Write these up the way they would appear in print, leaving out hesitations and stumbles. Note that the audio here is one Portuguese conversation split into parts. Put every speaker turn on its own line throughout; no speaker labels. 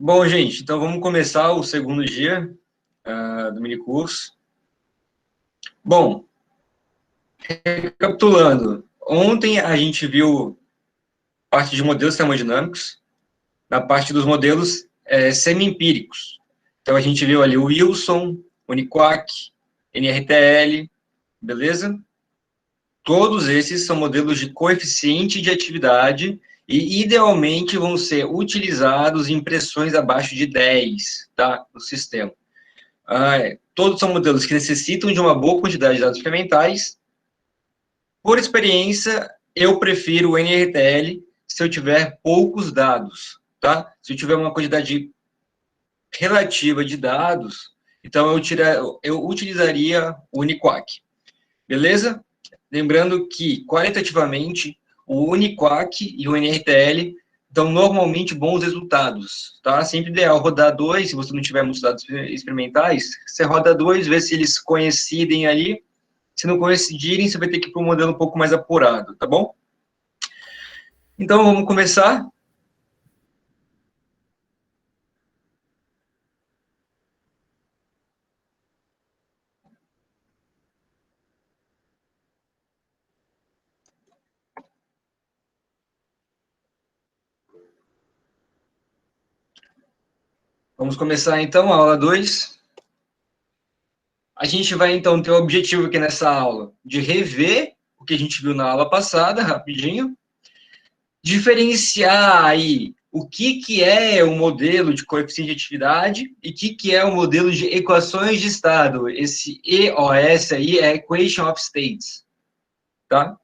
Bom, gente, então vamos começar o segundo dia do minicurso. Bom, recapitulando, ontem a gente viu parte de modelos termodinâmicos, na parte dos modelos semi-empíricos. Então a gente viu ali o Wilson, Uniquark, NRTL, beleza? Todos esses são modelos de coeficiente de atividade e, idealmente, vão ser utilizados em pressões abaixo de 10, tá? No sistema. Todos são modelos que necessitam de uma boa quantidade de dados experimentais. Por experiência, eu prefiro o NRTL se eu tiver poucos dados, tá? Se eu tiver uma quantidade relativa de dados, então eu utilizaria o Uniquark, beleza? Lembrando que, qualitativamente, o Uniquark e o NRTL dão normalmente bons resultados, tá? Sempre ideal rodar dois, se você não tiver muitos dados experimentais, você roda dois, vê se eles coincidem ali. Se não coincidirem, você vai ter que ir para um modelo um pouco mais apurado, tá bom? Então, vamos começar. Vamos começar, então, a aula 2. A gente vai, então, ter o objetivo aqui nessa aula de rever o que a gente viu na aula passada, rapidinho, diferenciar aí o que é o modelo de coeficiente de atividade e o que é o modelo de equações de estado. Esse EOS aí é Equation of States, tá?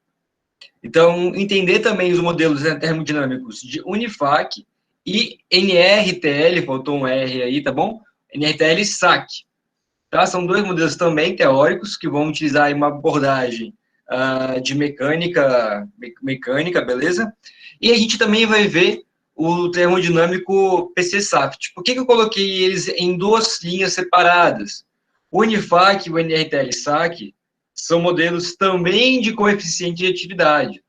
Então, entender também os modelos termodinâmicos de Unifac e NRTL, faltou um R aí, tá bom? NRTL e SAC, tá? São dois modelos também teóricos que vão utilizar uma abordagem de mecânica, beleza? E a gente também vai ver o termodinâmico PC-SAFT. Por que eu coloquei eles em duas linhas separadas? O Unifac e o NRTL-SAC são modelos também de coeficiente de atividade,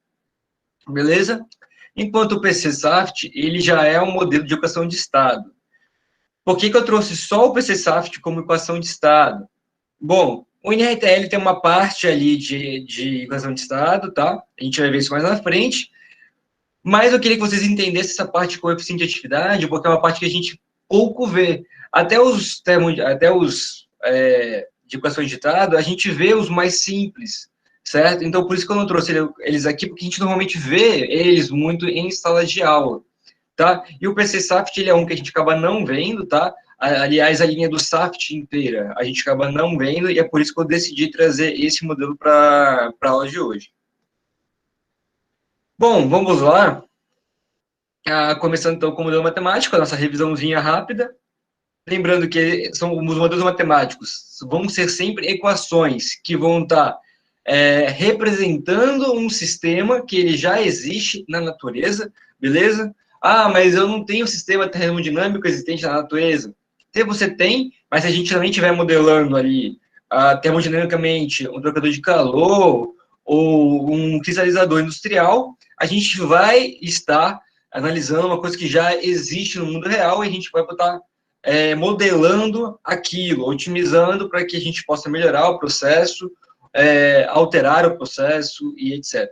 beleza? Enquanto o PC-SAFT, ele já é um modelo de equação de estado. Por que eu trouxe só o PC-SAFT como equação de estado? Bom, o NRTL tem uma parte ali de equação de estado, tá? A gente vai ver isso mais na frente. Mas eu queria que vocês entendessem essa parte de coeficiente de atividade, porque é uma parte que a gente pouco vê. Até os de equações de estado, a gente vê os mais simples, certo? Então, por isso que eu não trouxe eles aqui, porque a gente normalmente vê eles muito em sala de aula, tá? E o PC Saft, ele é um que a gente acaba não vendo, tá? Aliás, a linha do Saft inteira, a gente acaba não vendo, e é por isso que eu decidi trazer esse modelo para a aula de hoje. Bom, vamos lá. Começando então com o modelo matemático, a nossa revisãozinha rápida. Lembrando que os modelos matemáticos vão ser sempre equações que vão estar representando um sistema que ele já existe na natureza, beleza? Mas eu não tenho sistema termodinâmico existente na natureza. Se você tem, mas se a gente também estiver modelando ali termodinamicamente um trocador de calor ou um cristalizador industrial, a gente vai estar analisando uma coisa que já existe no mundo real e a gente vai botar modelando aquilo, otimizando para que a gente possa melhorar o processo, alterar o processo e etc.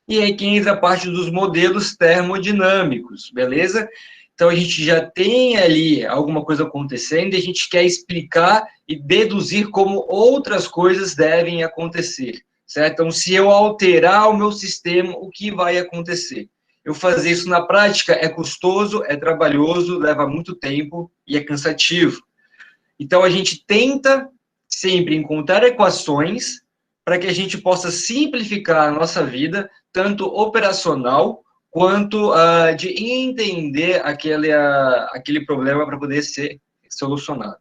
E aí que entra a parte dos modelos termodinâmicos, beleza? Então, a gente já tem ali alguma coisa acontecendo e a gente quer explicar e deduzir como outras coisas devem acontecer, certo? Então, se eu alterar o meu sistema, o que vai acontecer? Eu fazer isso na prática é custoso, é trabalhoso, leva muito tempo e é cansativo. Então, a gente tenta sempre encontrar equações para que a gente possa simplificar a nossa vida, tanto operacional quanto de entender aquele problema para poder ser solucionado.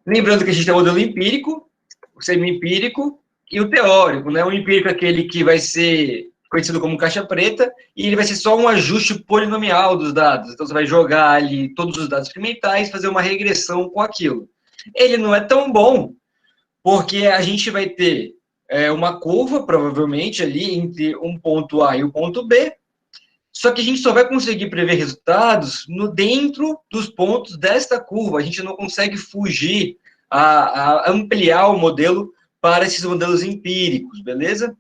Lembrando que a gente tem o modelo empírico, o semi-empírico e o teórico, né? O empírico é aquele que vai ser conhecido como caixa preta, e ele vai ser só um ajuste polinomial dos dados. Então, você vai jogar ali todos os dados experimentais, fazer uma regressão com aquilo. Ele não é tão bom, porque a gente vai ter uma curva, provavelmente, ali entre um ponto A e o ponto B, Só que a gente só vai conseguir prever resultados dentro dos pontos desta curva. A gente não consegue fugir, a ampliar o modelo para esses modelos empíricos, beleza?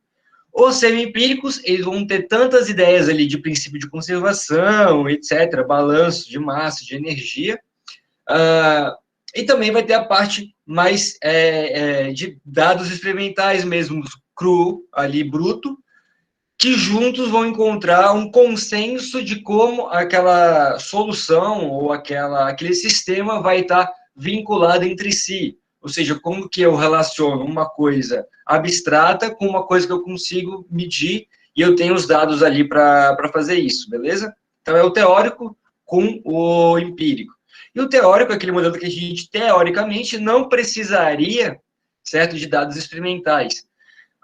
Os semi-empíricos, eles vão ter tantas ideias ali de princípio de conservação, etc., balanço de massa, de energia, e também vai ter a parte mais de dados experimentais mesmo, cru, ali, bruto, que juntos vão encontrar um consenso de como aquela solução ou aquele sistema vai estar vinculado entre si. Ou seja, como que eu relaciono uma coisa abstrata com uma coisa que eu consigo medir e eu tenho os dados ali para fazer isso, beleza? Então, é o teórico com o empírico. E o teórico é aquele modelo que a gente, teoricamente, não precisaria, certo, de dados experimentais.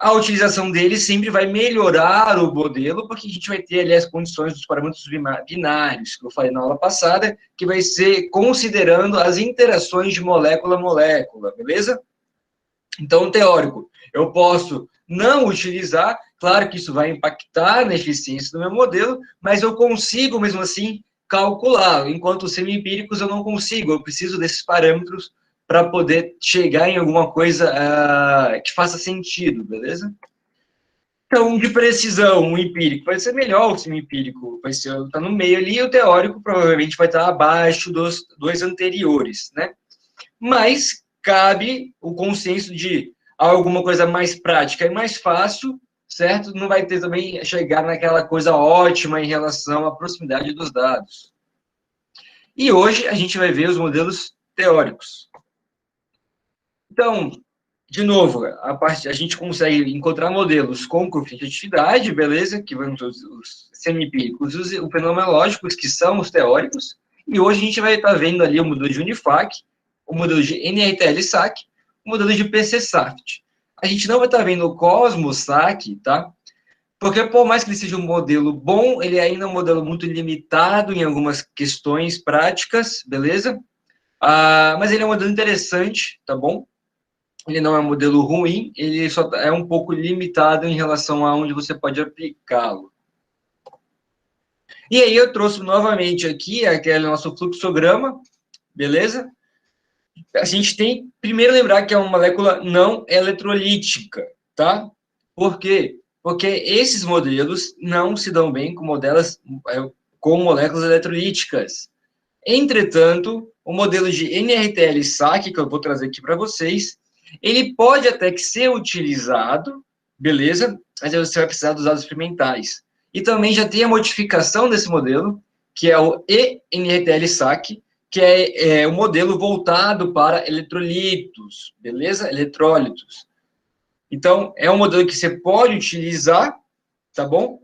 A utilização dele sempre vai melhorar o modelo, porque a gente vai ter ali as condições dos parâmetros binários, que eu falei na aula passada, que vai ser considerando as interações de molécula a molécula, beleza? Então, teórico, eu posso não utilizar, claro que isso vai impactar na eficiência do meu modelo, mas eu consigo, mesmo assim, calcular, enquanto os semi-empíricos eu não consigo, eu preciso desses parâmetros para poder chegar em alguma coisa que faça sentido, beleza? Então, de precisão, o empírico vai ser melhor, o semi-empírico vai ser tá no meio ali, e o teórico provavelmente vai estar abaixo dos dois anteriores, né? Mas cabe o consenso de alguma coisa mais prática e mais fácil, certo? Não vai ter também chegar naquela coisa ótima em relação à proximidade dos dados. E hoje a gente vai ver os modelos teóricos. Então, de novo, a gente consegue encontrar modelos com coeficiente de atividade, beleza? Que vão os semi-empíricos, os fenomenológicos, que são os teóricos. E hoje a gente vai estar vendo ali o modelo de Unifac, o modelo de NRTL-SAC, o modelo de PC-SAFT. A gente não vai estar vendo o Cosmos-SAC, tá? Porque, por mais que ele seja um modelo bom, ele ainda é um modelo muito limitado em algumas questões práticas, beleza? Mas ele é um modelo interessante, tá bom? Ele não é um modelo ruim, ele só é um pouco limitado em relação a onde você pode aplicá-lo. E aí eu trouxe novamente aqui aquele nosso fluxograma, beleza? A gente tem, primeiro, lembrar que é uma molécula não eletrolítica, tá? Por quê? Porque esses modelos não se dão bem com moléculas eletrolíticas. Entretanto, o modelo de NRTL-SAC, que eu vou trazer aqui para vocês, ele pode até que ser utilizado, beleza? Mas você vai precisar dos dados experimentais. E também já tem a modificação desse modelo, que é o ENRTL-SAC, que é um modelo voltado para eletrolitos, beleza? Eletrólitos. Então, é um modelo que você pode utilizar, tá bom?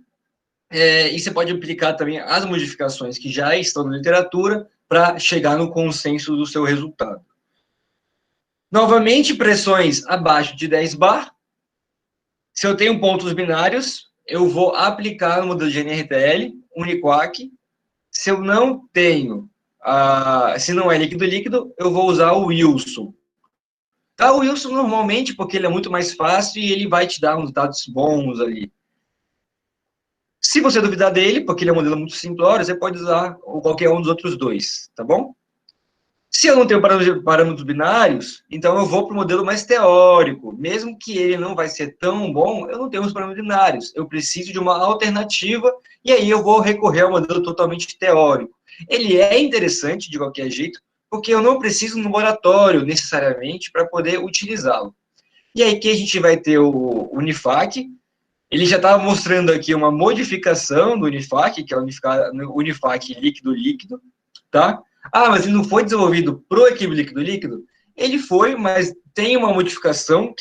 E você pode aplicar também as modificações que já estão na literatura para chegar no consenso do seu resultado. Novamente, pressões abaixo de 10 bar. Se eu tenho pontos binários, eu vou aplicar no modelo de NRTL, Uniquac. Se eu não tenho, se não é líquido-líquido, eu vou usar o Wilson. Tá, o Wilson normalmente, porque ele é muito mais fácil e ele vai te dar uns dados bons ali. Se você duvidar dele, porque ele é um modelo muito simplório, você pode usar qualquer um dos outros dois, tá bom? Se eu não tenho parâmetros binários, então eu vou para o modelo mais teórico. Mesmo que ele não vai ser tão bom, eu não tenho os parâmetros binários. Eu preciso de uma alternativa, e aí eu vou recorrer ao modelo totalmente teórico. Ele é interessante, de qualquer jeito, porque eu não preciso no laboratório, necessariamente, para poder utilizá-lo. E aí que a gente vai ter o Unifac. Ele já estava mostrando aqui uma modificação do Unifac, que é o Unifac líquido-líquido, tá? Mas ele não foi desenvolvido para o equilíbrio líquido-líquido? Ele foi, mas tem uma modificação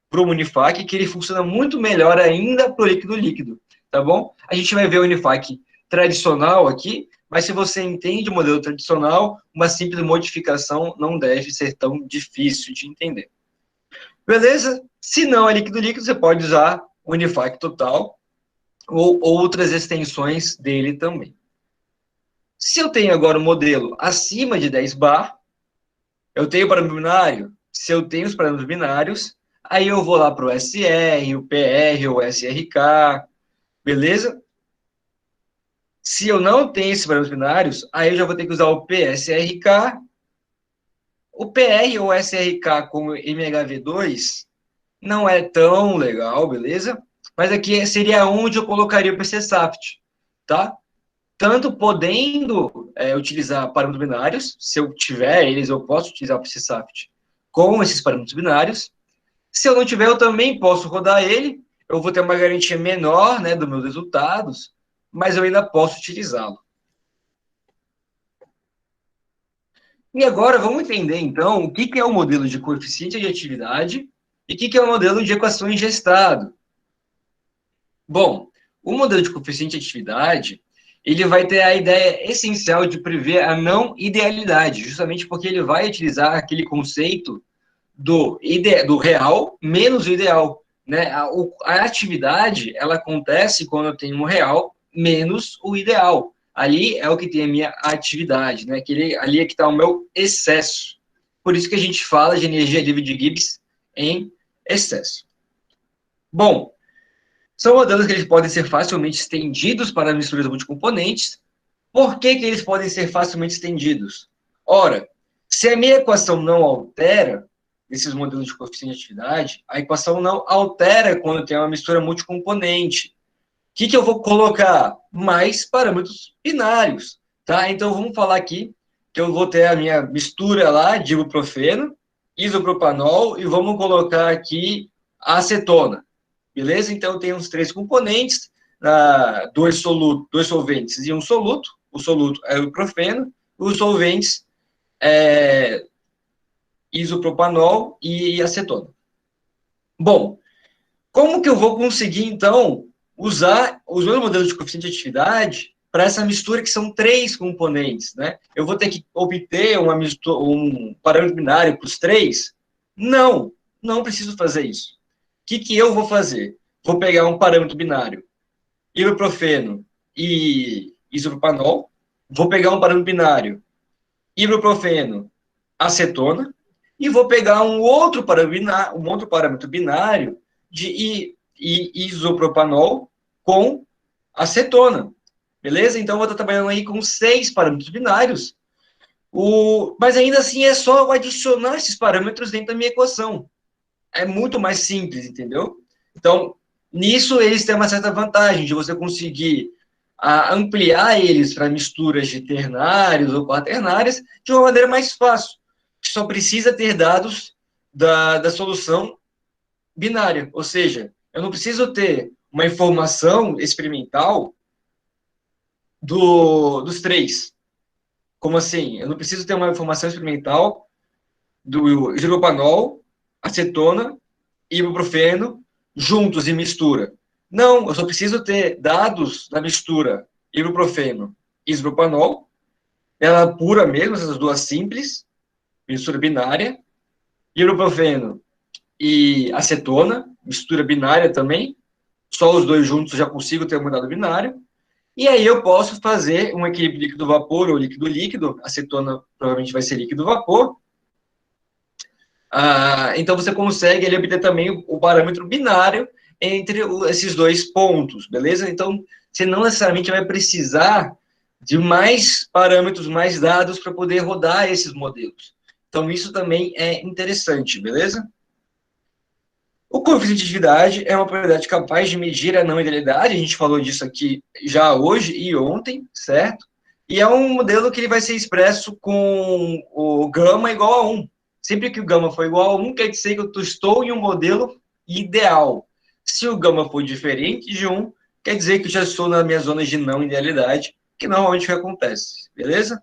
para o Unifac que ele funciona muito melhor ainda para o líquido-líquido, tá bom? A gente vai ver o Unifac tradicional aqui, mas se você entende o modelo tradicional, uma simples modificação não deve ser tão difícil de entender. Beleza? Se não é líquido-líquido, você pode usar o Unifac total ou outras extensões dele também. Se eu tenho agora um modelo acima de 10 bar, eu tenho parâmetro binário? Se eu tenho os parâmetros binários, aí eu vou lá para o SR, o PR, o SRK, beleza? Se eu não tenho esses parâmetros binários, aí eu já vou ter que usar o PSRK, o PR ou SRK como MHV2 não é tão legal, beleza? Mas aqui seria onde eu colocaria o PCSAFT, tá? Tanto podendo utilizar parâmetros binários, se eu tiver eles, eu posso utilizar o PCSAFT com esses parâmetros binários. Se eu não tiver, eu também posso rodar ele, eu vou ter uma garantia menor, né, dos meus resultados, mas eu ainda posso utilizá-lo. E agora vamos entender, então, o que é o modelo de coeficiente de atividade e o que é o modelo de equações de estado. Bom, o modelo de coeficiente de atividade, ele vai ter a ideia essencial de prever a não idealidade, justamente porque ele vai utilizar aquele conceito do real menos o ideal. Né? A atividade, ela acontece quando eu tenho um real menos o ideal. Ali é o que tem a minha atividade, né? Ali é que está o meu excesso. Por isso que a gente fala de energia livre de Gibbs em excesso. Bom, são modelos que eles podem ser facilmente estendidos para misturas multicomponentes. Por que eles podem ser facilmente estendidos? Ora, se a minha equação não altera, nesses modelos de coeficiente de atividade, a equação não altera quando tem uma mistura multicomponente. O que eu vou colocar? Mais parâmetros binários, tá? Então, vamos falar aqui que eu vou ter a minha mistura lá de ibuprofeno, isopropanol, e vamos colocar aqui a acetona, beleza? Então, eu tenho os três componentes, dois solventes e um soluto. O soluto é o ibuprofeno, os solventes é isopropanol e acetona. Bom, como que eu vou conseguir, então, usar os meus modelos de coeficiente de atividade para essa mistura que são três componentes, né? Eu vou ter que obter um parâmetro binário para os três? Não, não preciso fazer isso. O que eu vou fazer? Vou pegar um parâmetro binário, ibuprofeno e isopropanol, vou pegar um parâmetro binário, ibuprofeno, acetona, e vou pegar um outro parâmetro binário de isopropanol com acetona. Beleza? Então, eu vou estar trabalhando aí com 6 parâmetros binários. Mas ainda assim é só eu adicionar esses parâmetros dentro da minha equação. É muito mais simples, entendeu? Então, nisso eles têm uma certa vantagem de você conseguir ampliar eles para misturas de ternários ou quaternárias de uma maneira mais fácil. Só precisa ter dados da solução binária, ou seja, eu não preciso ter uma informação experimental dos três. Como assim? Eu não preciso ter uma informação experimental do isopropanol, acetona e ibuprofeno juntos em mistura. Não, eu só preciso ter dados da mistura ibuprofeno e isopropanol, ela pura mesmo, essas duas simples, mistura binária, ibuprofeno e acetona, mistura binária também, só os dois juntos já consigo ter um dado binário, e aí eu posso fazer um equilíbrio líquido-vapor ou líquido-líquido, acetona provavelmente vai ser líquido-vapor, então você consegue ele, obter também o parâmetro binário entre esses dois pontos, beleza? Então, você não necessariamente vai precisar de mais parâmetros, mais dados para poder rodar esses modelos. Então, isso também é interessante, beleza? O coeficiente de atividade é uma propriedade capaz de medir a não idealidade, a gente falou disso aqui já hoje e ontem, certo? E é um modelo que ele vai ser expresso com o gama igual a 1. Sempre que o gama for igual a 1, quer dizer que eu estou em um modelo ideal. Se o gama for diferente de 1, quer dizer que eu já estou na minha zona de não idealidade, que normalmente é o que acontece, beleza?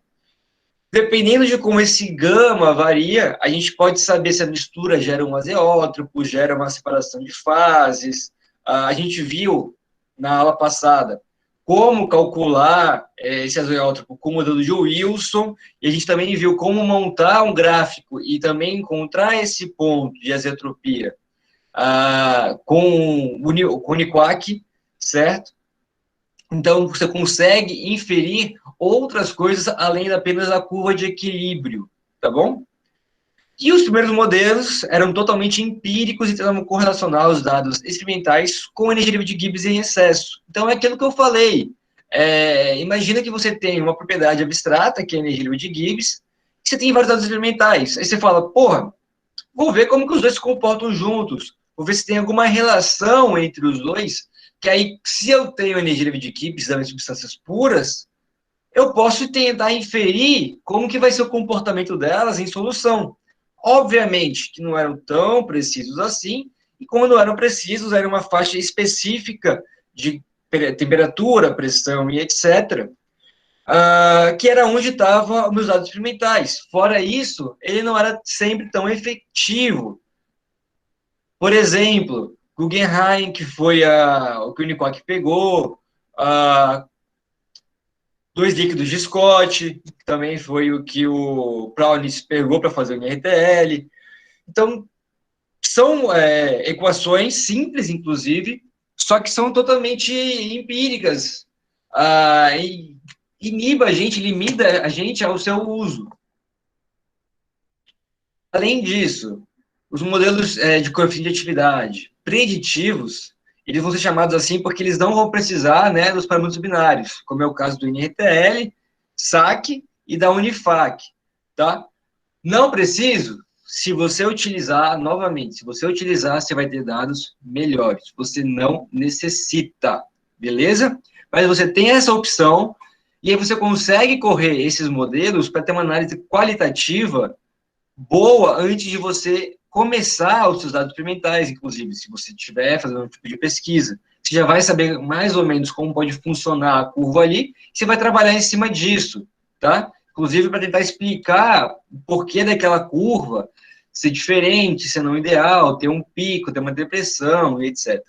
Dependendo de como esse gama varia, a gente pode saber se a mistura gera um azeótropo, gera uma separação de fases. A gente viu na aula passada como calcular esse azeótropo com o modelo de Wilson, e a gente também viu como montar um gráfico e também encontrar esse ponto de azeotropia com o Uniquac, certo? Então, você consegue inferir outras coisas além apenas da curva de equilíbrio, tá bom? E os primeiros modelos eram totalmente empíricos e tentavam correlacionar os dados experimentais com a energia de Gibbs em excesso. Então, é aquilo que eu falei. Imagina que você tem uma propriedade abstrata, que é a energia de Gibbs, e você tem vários dados experimentais. Aí você fala, porra, vou ver como que os dois se comportam juntos, vou ver se tem alguma relação entre os dois, que aí, se eu tenho energia de Gibbs das substâncias puras, eu posso tentar inferir como que vai ser o comportamento delas em solução. Obviamente que não eram tão precisos assim, e quando eram precisos, era uma faixa específica de temperatura, pressão e etc., que era onde estavam meus dados experimentais. Fora isso, ele não era sempre tão efetivo. Por exemplo, Guggenheim, que foi o que o Unicoc pegou, dois líquidos de Scott, que também foi o que o Brownies pegou para fazer o NRTL. Então, são equações simples, inclusive, só que são totalmente empíricas. E iniba a gente, limita a gente ao seu uso. Além disso, os modelos de coeficiente de atividade preditivos, eles vão ser chamados assim porque eles não vão precisar, né, dos parâmetros binários, como é o caso do NRTL, SAC e da Unifac, tá? Não preciso, se você utilizar, novamente, se você utilizar, você vai ter dados melhores. Você não necessita, beleza? Mas você tem essa opção, e aí você consegue correr esses modelos para ter uma análise qualitativa boa antes de você começar os seus dados experimentais, inclusive, se você estiver fazendo um tipo de pesquisa. Você já vai saber mais ou menos como pode funcionar a curva ali, você vai trabalhar em cima disso, tá? Inclusive para tentar explicar o porquê daquela curva ser diferente, ser não ideal, ter um pico, ter uma depressão, etc.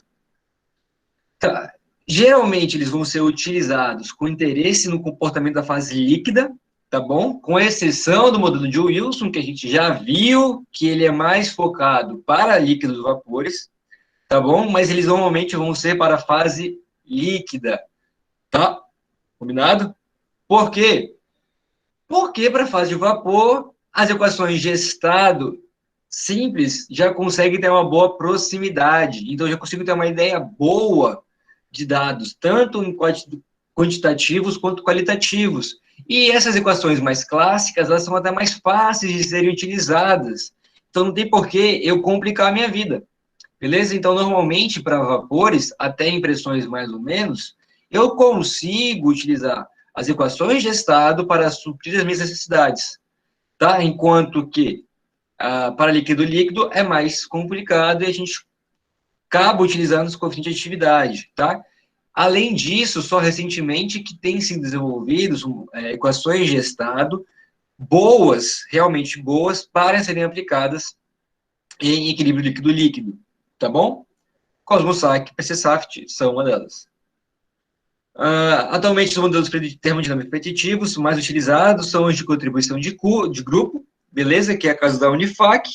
Tá. Geralmente, eles vão ser utilizados com interesse no comportamento da fase líquida, tá bom? Com exceção do modelo de Wilson, que a gente já viu que ele é mais focado para líquidos e vapores, tá bom? Mas eles normalmente vão ser para a fase líquida, tá? Combinado? Por quê? Porque para a fase de vapor, as equações de estado simples já conseguem ter uma boa proximidade. Então, eu já consigo ter uma ideia boa de dados, tanto em quantitativos quanto qualitativos. E essas equações mais clássicas, elas são até mais fáceis de serem utilizadas. Então, não tem por que eu complicar a minha vida. Beleza? Então, normalmente, para vapores, até impressões mais ou menos, eu consigo utilizar as equações de estado para suprir as minhas necessidades, tá? Enquanto que para líquido é mais complicado e a gente acaba utilizando os coeficientes de atividade, tá? Além disso, só recentemente que tem sido desenvolvidos equações de estado boas, realmente boas, para serem aplicadas em equilíbrio líquido-líquido, tá bom? Cosmosac e PCSAFT são uma delas. Atualmente, os modelos termodinâmicos repetitivos mais utilizados são os de contribuição de grupo, beleza? Que é a casa da Unifac.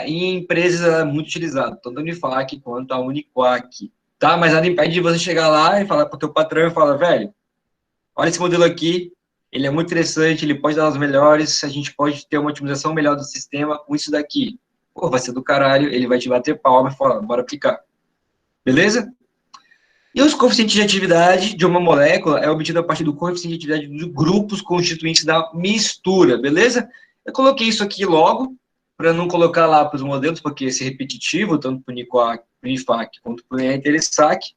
Em empresas é muito utilizado, tanto a Unifac quanto a Uniquac, tá? Mas nada impede de você chegar lá e falar para o teu patrão e falar, velho, olha esse modelo aqui, ele é muito interessante, ele pode dar os melhores, a gente pode ter uma otimização melhor do sistema com isso daqui. Pô, vai ser do caralho, ele vai te bater palma e falar, bora aplicar. Beleza? E os coeficientes de atividade de uma molécula é obtido a partir do coeficiente de atividade de grupos constituintes da mistura, beleza? Eu coloquei isso aqui logo, para não colocar lá para os modelos, porque ia ser repetitivo, tanto para o Unifac quanto para o NRTL-SAC,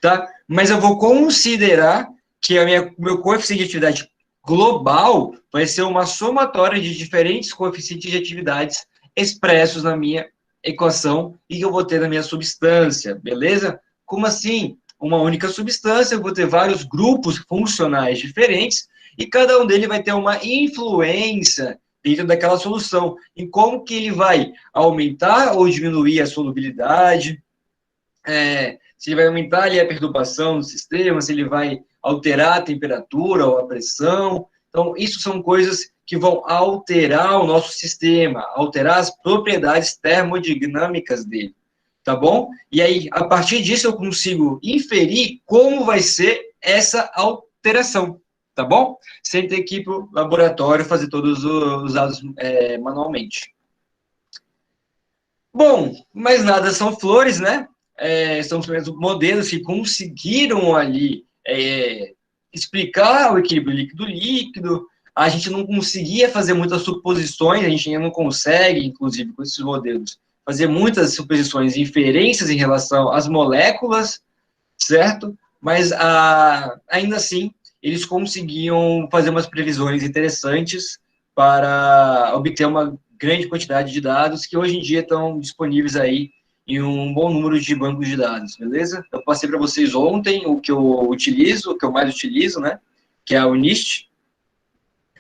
tá? Mas eu vou considerar que meu coeficiente de atividade global vai ser uma somatória de diferentes coeficientes de atividades expressos na minha equação e que eu vou ter na minha substância, beleza? Como assim? Uma única substância, eu vou ter vários grupos funcionais diferentes e cada um deles vai ter uma influência dentro daquela solução, em como que ele vai aumentar ou diminuir a solubilidade, se ele vai aumentar ali a perturbação do sistema, se ele vai alterar a temperatura ou a pressão. Então, isso são coisas que vão alterar o nosso sistema, alterar as propriedades termodinâmicas dele, tá bom? E aí, a partir disso, eu consigo inferir como vai ser essa alteração, tá bom? Sem ter que ir para o laboratório fazer todos os dados manualmente. Bom, mas nada são flores, né? São os primeiros modelos que conseguiram ali explicar o equilíbrio líquido-líquido, a gente não conseguia fazer muitas suposições, a gente ainda não consegue, inclusive, com esses modelos, fazer muitas suposições e inferências em relação às moléculas, certo? Mas, ainda assim, eles conseguiam fazer umas previsões interessantes para obter uma grande quantidade de dados que hoje em dia estão disponíveis aí em um bom número de bancos de dados, beleza? Eu passei para vocês ontem o que eu utilizo, o que eu mais utilizo, né? Que é o NIST.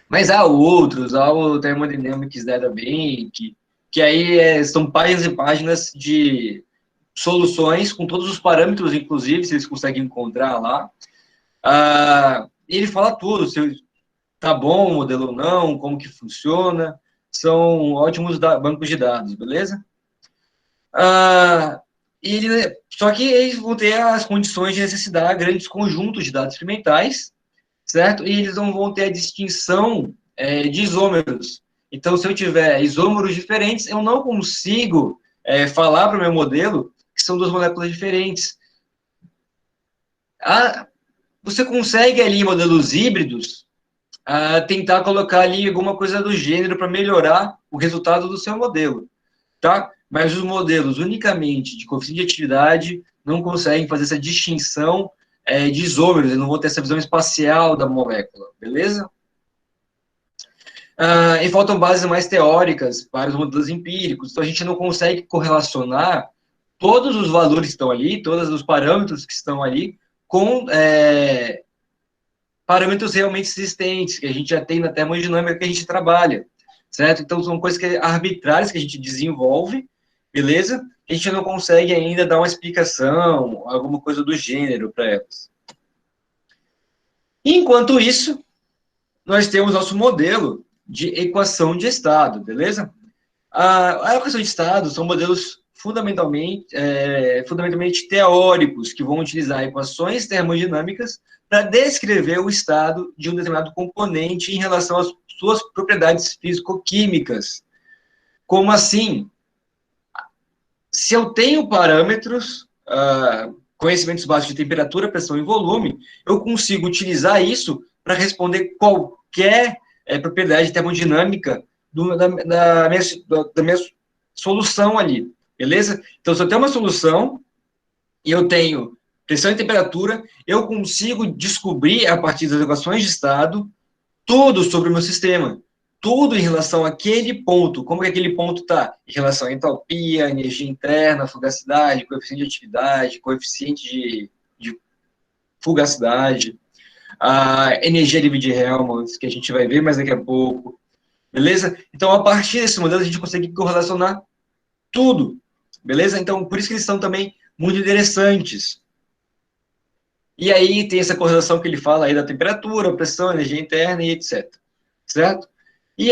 Mas há outros, há o Thermodynamics Databank, que aí são páginas e páginas de soluções com todos os parâmetros, inclusive, se eles conseguem encontrar lá. Ele fala tudo, se tá bom o modelo ou não, como que funciona. São ótimos bancos de dados, beleza? Só que eles vão ter as condições de necessitar grandes conjuntos de dados experimentais, certo? E eles não vão ter a distinção de isômeros. Então, se eu tiver isômeros diferentes, eu não consigo falar para o meu modelo que são duas moléculas diferentes. Você consegue ali, em modelos híbridos, tentar colocar ali alguma coisa do gênero para melhorar o resultado do seu modelo, tá? Mas os modelos unicamente de coeficiente de atividade não conseguem fazer essa distinção de isômeros, eles não vão ter essa visão espacial da molécula, beleza? E faltam bases mais teóricas para os modelos empíricos, então a gente não consegue correlacionar todos os valores que estão ali, todos os parâmetros que estão ali, com parâmetros realmente existentes, que a gente já tem na termodinâmica que a gente trabalha, certo? Então, são coisas arbitrárias que a gente desenvolve, beleza? A gente não consegue ainda dar uma explicação, alguma coisa do gênero para elas. Enquanto isso, nós temos nosso modelo de equação de estado, beleza? A equação de estado são modelos fundamentalmente teóricos, que vão utilizar equações termodinâmicas para descrever o estado de um determinado componente em relação às suas propriedades físico-químicas. Como assim? Se eu tenho parâmetros, conhecimentos básicos de temperatura, pressão e volume, eu consigo utilizar isso para responder qualquer propriedade termodinâmica da minha solução ali, beleza? Então, se eu tenho uma solução e eu tenho pressão e temperatura, eu consigo descobrir, a partir das equações de estado, tudo sobre o meu sistema. Tudo em relação àquele ponto. Como que aquele ponto está? Em relação à entalpia, energia interna, fugacidade, coeficiente de atividade, coeficiente de fugacidade, a energia livre de Helmholtz, que a gente vai ver mais daqui a pouco. Beleza? Então, a partir desse modelo, a gente consegue correlacionar tudo. Beleza? Então, por isso que eles são também muito interessantes. E aí tem essa correlação que ele fala aí da temperatura, pressão, energia interna e etc. Certo? E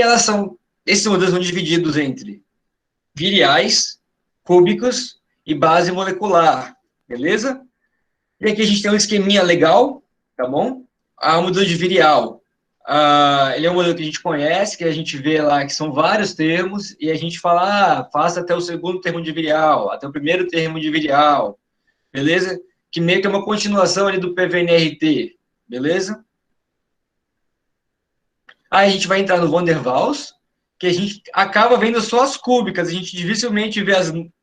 esses modelos são divididos entre viriais, cúbicos e base molecular, beleza? E aqui a gente tem um esqueminha legal, tá bom? O modelo de virial, ele é um modelo que a gente conhece, que a gente vê lá que são vários termos, e a gente fala, faça até o segundo termo de virial, até o primeiro termo de virial, beleza? Que meio que é uma continuação ali do PVNRT, beleza? Aí a gente vai entrar no Van der Waals, que a gente acaba vendo só as cúbicas, a gente dificilmente vê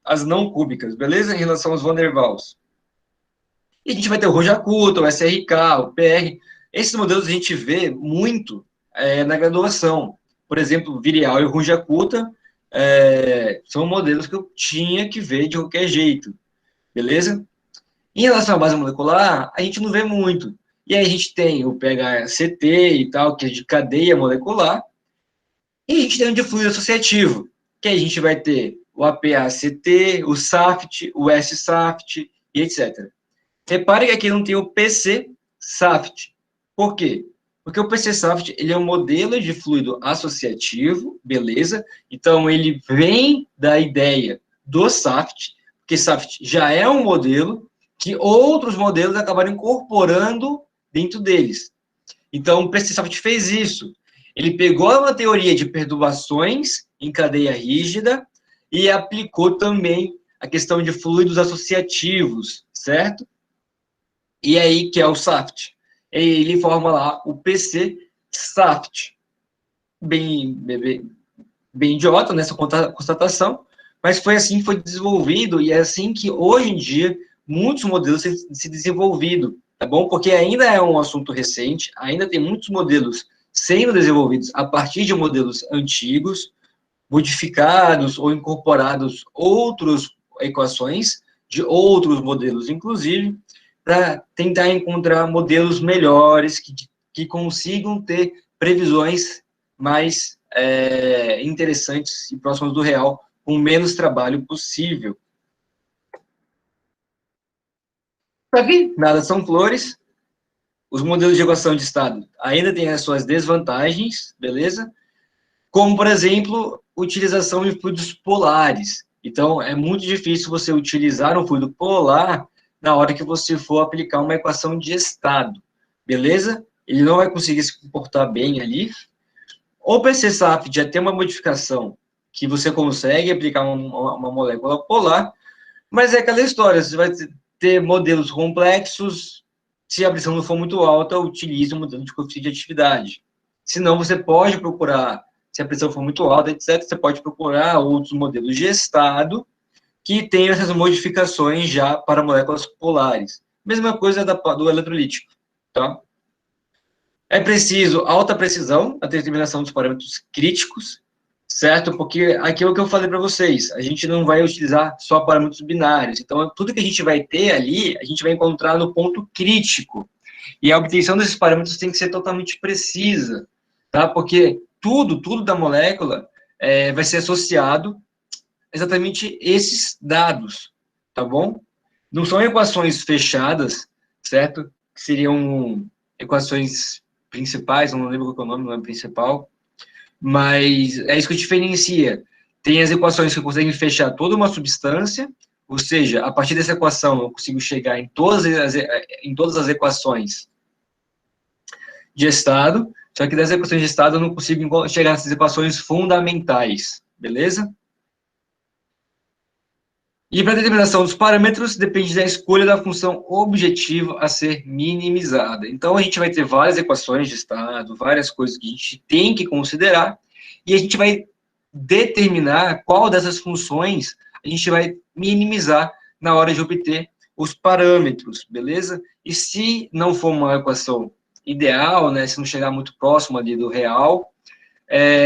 as não cúbicas, beleza? Em relação aos Van der Waals. E a gente vai ter o Runge-Kutta, o SRK, o PR. Esses modelos a gente vê muito na graduação. Por exemplo, Virial e Runge-Kutta são modelos que eu tinha que ver de qualquer jeito, beleza? Em relação à base molecular, a gente não vê muito. E aí a gente tem o PHCT e tal, que é de cadeia molecular, e a gente tem o de fluido associativo, que aí a gente vai ter o APACT, o SAFT, o S-SAFT e etc. Repare que aqui não tem o PC-SAFT. Por quê? Porque o PC-SAFT ele é um modelo de fluido associativo, beleza? Então, ele vem da ideia do SAFT, porque SAFT já é um modelo que outros modelos acabaram incorporando dentro deles. Então, o PC-SAFT fez isso. Ele pegou uma teoria de perturbações em cadeia rígida e aplicou também a questão de fluidos associativos, certo? E aí, que é o SAFT. Ele forma lá o PC-SAFT. Bem idiota nessa constatação, mas foi assim que foi desenvolvido, e é assim que, hoje em dia, muitos modelos têm se desenvolvido, tá bom? Porque ainda é um assunto recente, ainda tem muitos modelos sendo desenvolvidos a partir de modelos antigos, modificados ou incorporados outras equações de outros modelos, inclusive, para tentar encontrar modelos melhores que consigam ter previsões mais interessantes e próximas do real, com menos trabalho possível. Só que nada são flores, os modelos de equação de estado ainda têm as suas desvantagens, beleza? Como, por exemplo, utilização de fluidos polares. Então, é muito difícil você utilizar um fluido polar na hora que você for aplicar uma equação de estado, beleza? Ele não vai conseguir se comportar bem ali. O PCSAF já tem uma modificação que você consegue aplicar uma molécula polar, mas é aquela história, você vai ter modelos complexos, se a pressão não for muito alta, utilize um modelo de coeficiente de atividade. Senão, você pode procurar, se a pressão for muito alta, etc., você pode procurar outros modelos de estado que tenham essas modificações já para moléculas polares. Mesma coisa do eletrolítico, tá? É preciso alta precisão na determinação dos parâmetros críticos, certo? Porque aquilo que eu falei para vocês, a gente não vai utilizar só parâmetros binários. Então, tudo que a gente vai ter ali, a gente vai encontrar no ponto crítico. E a obtenção desses parâmetros tem que ser totalmente precisa, tá? Porque tudo da molécula vai ser associado exatamente esses dados, tá bom? Não são equações fechadas, certo? Que seriam equações principais, não lembro qual é o nome, não é principal, mas é isso que diferencia. Tem as equações que conseguem fechar toda uma substância, ou seja, a partir dessa equação eu consigo chegar em todas as equações de estado, só que das equações de estado eu não consigo chegar nessas equações fundamentais, beleza? E para a determinação dos parâmetros, depende da escolha da função objetiva a ser minimizada. Então, a gente vai ter várias equações de estado, várias coisas que a gente tem que considerar, e a gente vai determinar qual dessas funções a gente vai minimizar na hora de obter os parâmetros, beleza? E se não for uma equação ideal, né, se não chegar muito próximo ali do real,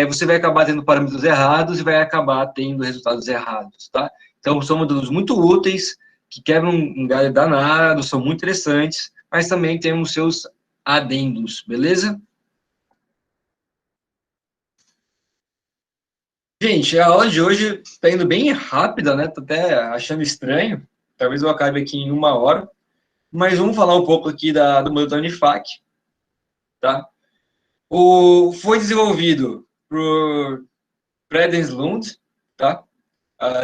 você vai acabar tendo parâmetros errados e vai acabar tendo resultados errados, tá? Então, são modelos muito úteis, que quebram um galho danado, são muito interessantes, mas também temos seus adendos, beleza? Gente, a aula de hoje está indo bem rápida, né? Tô até achando estranho. Talvez eu acabe aqui em 1 hora. Mas vamos falar um pouco aqui do modelo da Unifac, tá? Foi desenvolvido por Fredens-Lund, tá?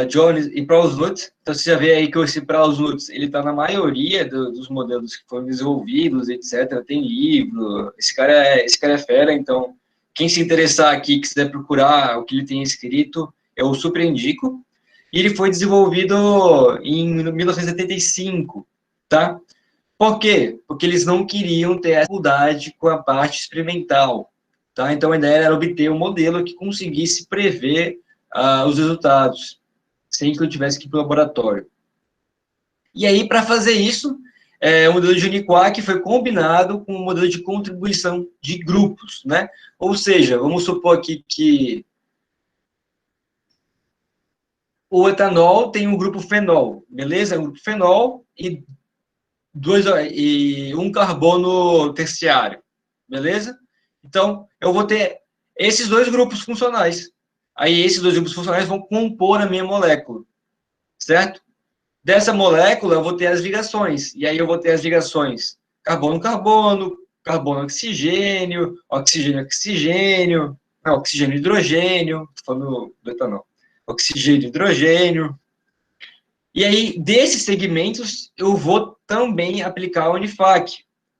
Jones e Proust. Então, você já vê aí que esse Proust, ele está na maioria dos modelos que foram desenvolvidos, etc. Tem livro. Esse cara é fera, então, quem se interessar aqui, quiser procurar o que ele tem escrito, eu super indico. E ele foi desenvolvido em 1975, tá? Por quê? Porque eles não queriam ter a dificuldade com a parte experimental, tá? Então, a ideia era obter um modelo que conseguisse prever os resultados, sem que eu tivesse que ir para o laboratório. E aí, para fazer isso, o modelo de Uniquark foi combinado com o modelo de contribuição de grupos, né? Ou seja, vamos supor aqui que o etanol tem um grupo fenol, beleza? Um grupo fenol e um carbono terciário, beleza? Então, eu vou ter esses dois grupos funcionais. Aí, esses dois grupos funcionais vão compor a minha molécula, certo? Dessa molécula, eu vou ter as ligações. E aí, eu vou ter as ligações carbono-carbono, carbono-oxigênio, oxigênio-oxigênio, oxigênio-hidrogênio, estou falando do etanol, oxigênio-hidrogênio. E aí, desses segmentos, eu vou também aplicar a Unifac,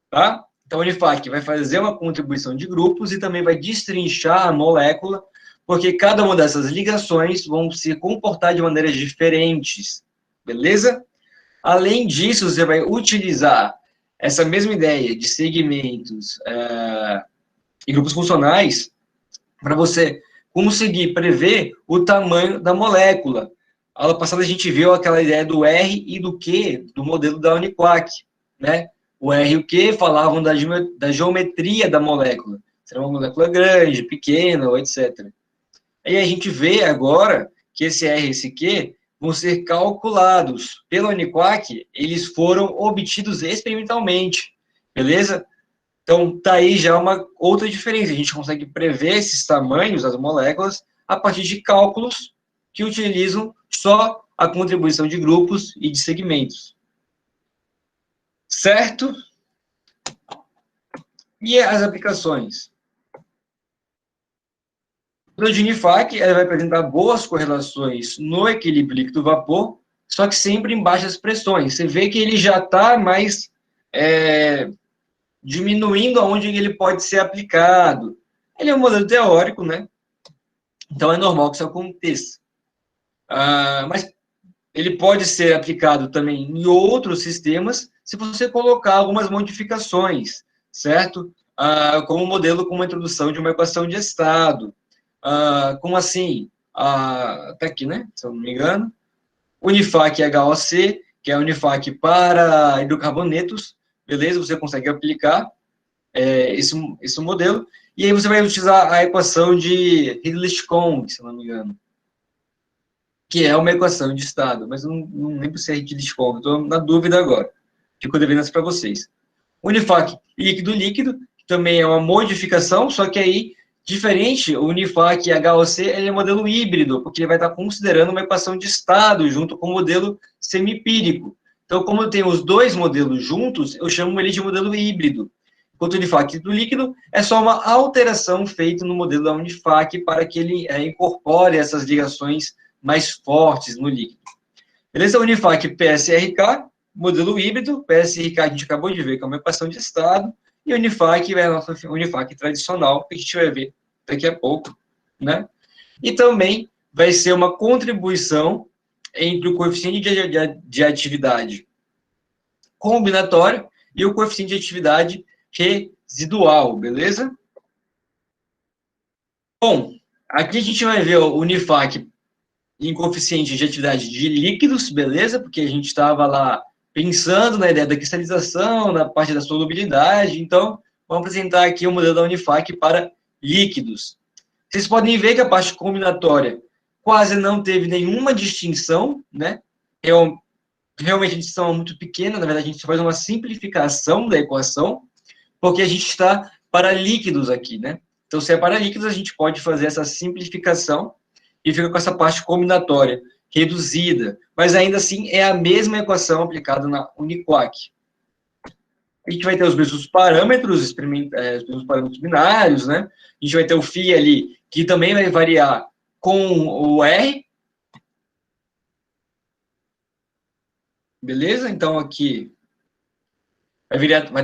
tá? Então, a Unifac vai fazer uma contribuição de grupos e também vai destrinchar a molécula, porque cada uma dessas ligações vão se comportar de maneiras diferentes, beleza? Além disso, você vai utilizar essa mesma ideia de segmentos e grupos funcionais para você conseguir prever o tamanho da molécula. A aula passada a gente viu aquela ideia do R e do Q, do modelo da Uniquac, né? O R e o Q falavam da geometria da molécula. Será uma molécula grande, pequena, ou etc. Aí a gente vê agora que esse R e esse Q vão ser calculados pela Uniquac, eles foram obtidos experimentalmente, beleza? Então, tá aí já uma outra diferença. A gente consegue prever esses tamanhos das moléculas a partir de cálculos que utilizam só a contribuição de grupos e de segmentos. Certo? E as aplicações? O de Unifac, ela vai apresentar boas correlações no equilíbrio líquido-vapor, só que sempre em baixas pressões. Você vê que ele já está mais diminuindo aonde ele pode ser aplicado. Ele é um modelo teórico, né? Então, é normal que isso aconteça. Mas ele pode ser aplicado também em outros sistemas, se você colocar algumas modificações, certo? Como modelo com uma introdução de uma equação de estado. Como assim? Tá aqui, né? Se eu não me engano. Unifac HOC, que é a Unifac para hidrocarbonetos, beleza? Você consegue aplicar esse modelo, e aí você vai utilizar a equação de Hidlitch-Kong, se eu não me engano, que é uma equação de estado, mas não lembro se é Hidlitch-Kong, estou na dúvida agora. Fico devendo isso para vocês. Unifac líquido-líquido, que também é uma modificação, só que aí, diferente, o Unifac HOC, ele é um modelo híbrido, porque ele vai estar considerando uma equação de estado junto com o modelo semipírico. Então, como eu tenho os dois modelos juntos, eu chamo ele de modelo híbrido. Enquanto o Unifac do líquido é só uma alteração feita no modelo da Unifac para que ele incorpore essas ligações mais fortes no líquido. Beleza? Unifac PSRK, modelo híbrido. PSRK a gente acabou de ver que é uma equação de estado. E Unifac é a nossa Unifac tradicional, que a gente vai ver daqui a pouco, né? E também vai ser uma contribuição entre o coeficiente de atividade combinatório e o coeficiente de atividade residual, beleza? Bom, aqui a gente vai ver o Unifac em coeficiente de atividade de líquidos, beleza? Porque a gente estava lá pensando na ideia da cristalização, na parte da solubilidade, então vamos apresentar aqui o modelo da Unifac para líquidos. Vocês podem ver que a parte combinatória quase não teve nenhuma distinção, né? Realmente a distinção é muito pequena, na verdade a gente faz uma simplificação da equação, porque a gente está para líquidos aqui, né? Então, se é para líquidos, a gente pode fazer essa simplificação e fica com essa parte combinatória reduzida, mas ainda assim é a mesma equação aplicada na Uniquac. A gente vai ter os mesmos parâmetros, os mesmos parâmetros binários, né? A gente vai ter o φ ali, que também vai variar com o R. Beleza? Então, aqui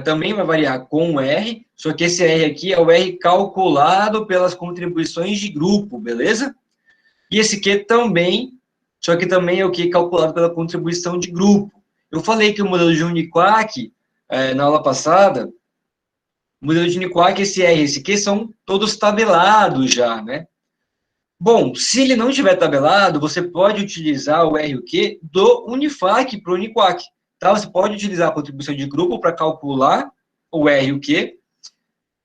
também vai variar com o R, só que esse R aqui é o R calculado pelas contribuições de grupo, beleza? E esse Q também, só que também é o Q calculado pela contribuição de grupo. Eu falei que o modelo de Uniquac, na aula passada, o modelo de Uniquac, esse R e esse Q são todos tabelados já, né? Bom, se ele não estiver tabelado, você pode utilizar o R e o Q do Unifac para o Uniquac. Tá? Você pode utilizar a contribuição de grupo para calcular o R e o Q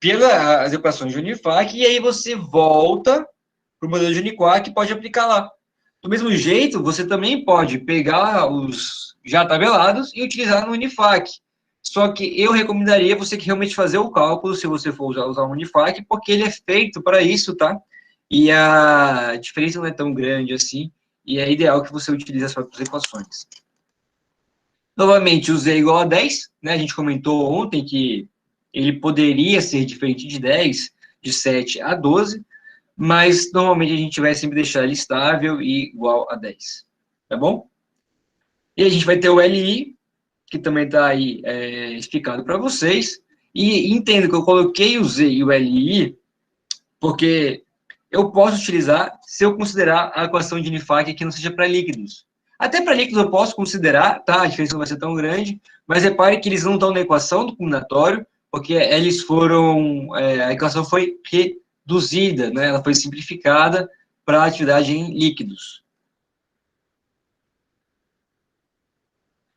pelas equações de Unifac, e aí você volta para o modelo de Uniquac e pode aplicar lá. Do mesmo jeito, você também pode pegar os já tabelados e utilizar no Unifac. Só que eu recomendaria você que realmente fazer o cálculo, se você for usar o Unifac, porque ele é feito para isso, tá? E a diferença não é tão grande assim, e é ideal que você utilize as próprias equações. Novamente, o Z é igual a 10, né? A gente comentou ontem que ele poderia ser diferente de 10, de 7 a 12, mas normalmente a gente vai sempre deixar ele estável e igual a 10, tá bom? E a gente vai ter o LI, que também está aí explicado para vocês, e entendo que eu coloquei o Z e o LI, porque eu posso utilizar se eu considerar a equação de Unifac que não seja para líquidos. Até para líquido eu posso considerar, tá? A diferença não vai ser tão grande, mas repare que eles não estão na equação do combinatório, porque eles foram, a equação foi reduzida, né? Ela foi simplificada para a atividade em líquidos.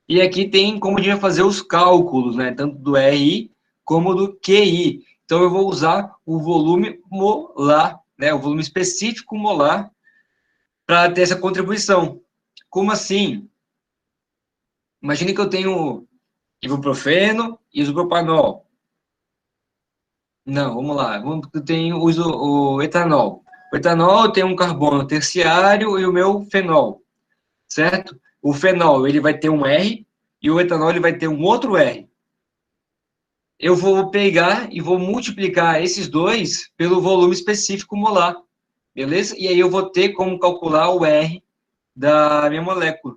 E aqui tem como a gente vai fazer os cálculos, né? Tanto do RI como do QI. Então, eu vou usar o volume molar, né? O volume específico molar, para ter essa contribuição. Como assim? Imagine que eu tenho ibuprofeno e isopropanol. Não, vamos lá. Eu tenho, uso o etanol. O etanol tem um carbono terciário e o meu fenol, certo? O fenol, ele vai ter um R e o etanol, ele vai ter um outro R. Eu vou pegar e vou multiplicar esses dois pelo volume específico molar, beleza? E aí eu vou ter como calcular o R da minha molécula,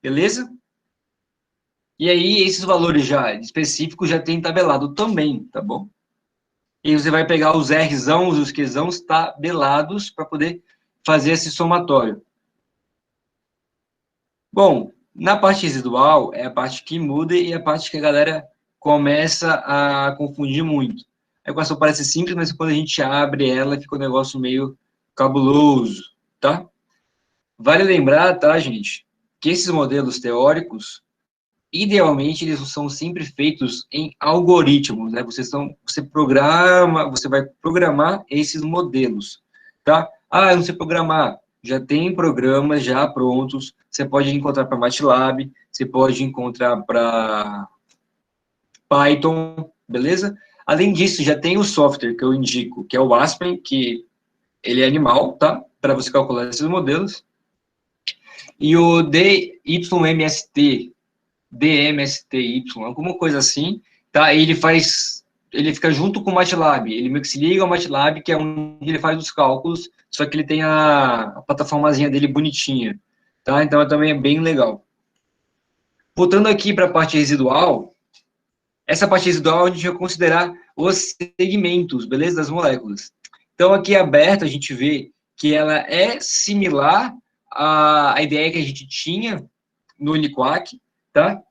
beleza? E aí esses valores já específicos já tem tabelado também, tá bom? E você vai pegar os Rzãos, os Qzãos tabelados para poder fazer esse somatório. Bom, na parte residual é a parte que muda e a parte que a galera começa a confundir muito. A equação parece simples, mas quando a gente abre ela, fica um negócio meio cabuloso, tá? Vale lembrar, tá, gente, que esses modelos teóricos, idealmente, eles são sempre feitos em algoritmos, né? Você vai programar esses modelos, tá? Ah, eu não sei programar. Já tem programas já prontos, você pode encontrar para MATLAB, você pode encontrar para Python, beleza? Além disso, já tem o software que eu indico, que é o Aspen, que ele é animal, tá? Para você calcular esses modelos. E o DYMST, DMSTY, alguma coisa assim, tá? Ele fica junto com o MATLAB, ele meio que se liga ao MATLAB, que é onde ele faz os cálculos, só que ele tem a plataformazinha dele bonitinha, tá? Então, também é bem legal. Voltando aqui para a parte residual, essa parte residual a gente vai considerar os segmentos, beleza? Das moléculas. Então, aqui aberto, a gente vê que ela é similar à ideia que a gente tinha no Uniquac, tá?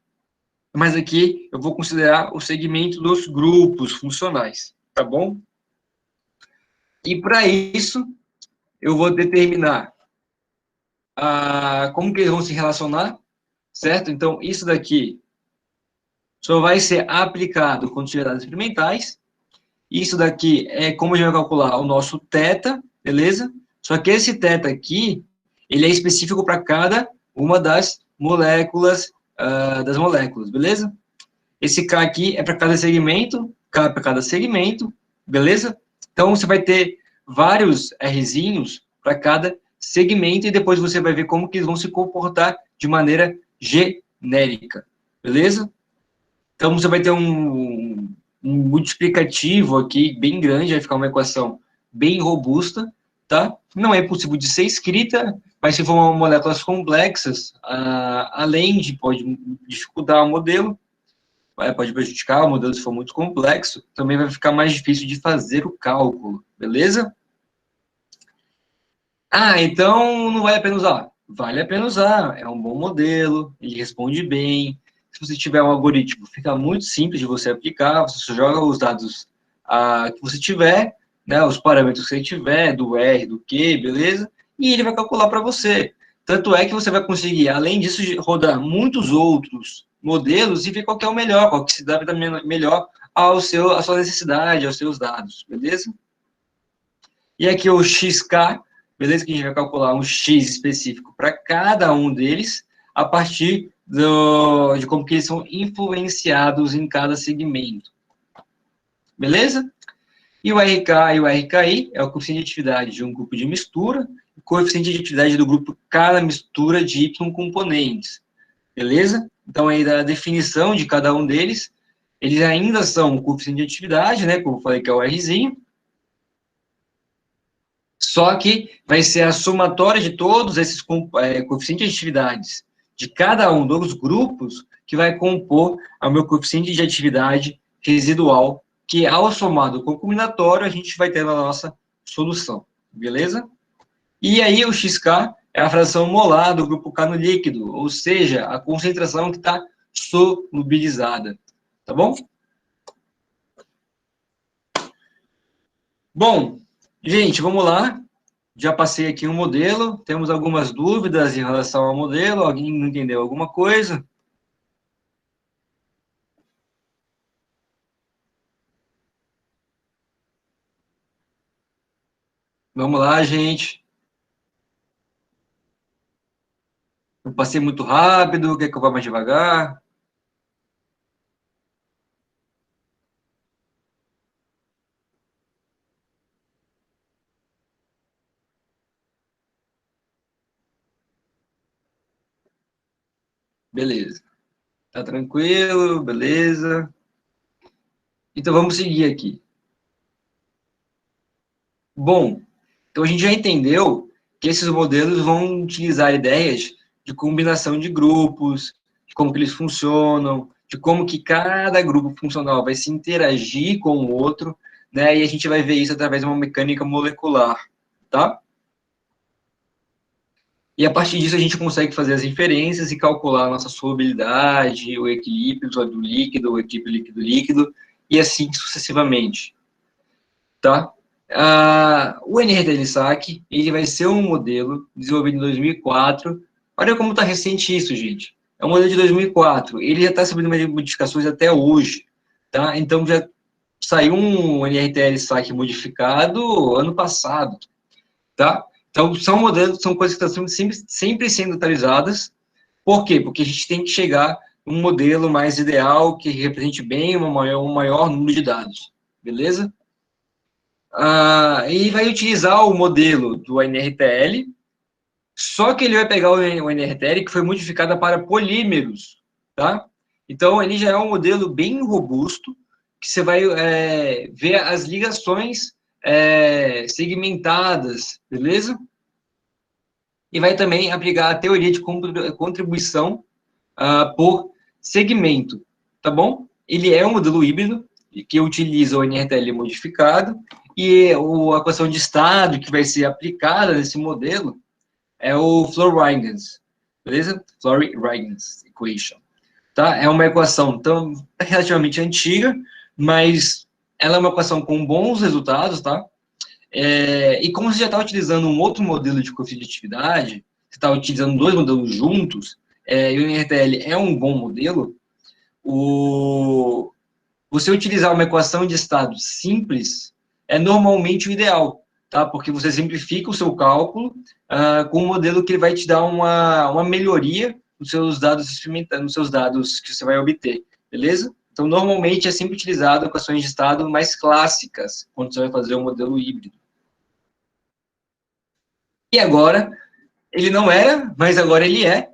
Mas aqui eu vou considerar o segmento dos grupos funcionais, tá bom? E para isso, eu vou determinar como que eles vão se relacionar, certo? Então, isso daqui só vai ser aplicado quando tiver dados experimentais. Isso daqui é como a gente vai calcular o nosso θ, beleza? Só que esse θ aqui, ele é específico para cada uma das moléculas, beleza? Esse K aqui é para cada segmento, K para cada segmento, beleza? Então, você vai ter vários Rzinhos para cada segmento e depois você vai ver como que eles vão se comportar de maneira genérica, beleza? Então, você vai ter um multiplicativo aqui bem grande, vai ficar uma equação bem robusta, tá? Não é possível de ser escrita, mas se for moléculas complexas, além de pode dificultar o modelo, pode prejudicar o modelo se for muito complexo, também vai ficar mais difícil de fazer o cálculo, beleza? Ah, então não vale a pena usar. Vale a pena usar, é um bom modelo, ele responde bem. Se você tiver um algoritmo, fica muito simples de você aplicar, você só joga os dados que você tiver, né, os parâmetros que você tiver, do R, do Q, beleza? E ele vai calcular para você. Tanto é que você vai conseguir, além disso, rodar muitos outros modelos e ver qual que é o melhor, qual que se dá melhor à sua necessidade, aos seus dados, beleza? E aqui o XK, beleza? Que a gente vai calcular um X específico para cada um deles, a partir de como que eles são influenciados em cada segmento. Beleza? E o RK e o RKI é o coeficiente de atividade de um grupo de mistura, o coeficiente de atividade do grupo cada mistura de Y componentes. Beleza? Então, aí da definição de cada um deles, eles ainda são o coeficiente de atividade, né? Como eu falei que é o Rzinho, só que vai ser a somatória de todos esses coeficientes de atividades de cada um dos grupos que vai compor o meu coeficiente de atividade residual, que ao somado com o combinatório, a gente vai ter na nossa solução, beleza? E aí o XK é a fração molar do grupo K no líquido, ou seja, a concentração que está solubilizada, tá bom? Bom, gente, vamos lá. Já passei aqui um modelo, temos algumas dúvidas em relação ao modelo, alguém não entendeu alguma coisa? Vamos lá, gente. Eu passei muito rápido, quer que eu vá mais devagar? Beleza. Tá tranquilo, beleza. Então vamos seguir aqui. Bom, então a gente já entendeu que esses modelos vão utilizar ideias de combinação de grupos, de como que eles funcionam, de como que cada grupo funcional vai se interagir com o outro, né? E a gente vai ver isso através de uma mecânica molecular, tá? E a partir disso a gente consegue fazer as inferências e calcular a nossa solubilidade, o equilíbrio do líquido, o equilíbrio líquido-líquido, e assim sucessivamente, tá? O NR-Denizsac, ele vai ser um modelo desenvolvido em 2004. Olha como está recente isso, gente. É um modelo de 2004. Ele já está sofrendo modificações até hoje, tá? Então, já saiu um NRTL-SAC modificado ano passado, tá? Então, são modelos, são coisas que estão sempre sendo atualizadas. Por quê? Porque a gente tem que chegar a um modelo mais ideal, que represente bem um maior número de dados, beleza? E vai utilizar o modelo do NRTL, só que ele vai pegar o NRTL que foi modificado para polímeros, tá? Então, ele já é um modelo bem robusto, que você vai ver as ligações segmentadas, beleza? E vai também aplicar a teoria de contribuição por segmento, tá bom? Ele é um modelo híbrido, que utiliza o NRTL modificado, e a equação de estado que vai ser aplicada nesse modelo é o Floer-Huygens, beleza? Floer-Huygens equation, tá? É uma equação relativamente antiga, mas ela é uma equação com bons resultados, tá? E como você já está utilizando um outro modelo de coeficiente de atividade, você está utilizando dois modelos juntos, e o NRTL é um bom modelo, você utilizar uma equação de estado simples é normalmente o ideal, tá? Porque você simplifica o seu cálculo com um modelo que vai te dar uma melhoria nos seus dados experimentais, nos seus dados que você vai obter, beleza? Então, normalmente é sempre utilizado equações de estado mais clássicas, quando você vai fazer um modelo híbrido. E agora, ele não era, mas agora ele é,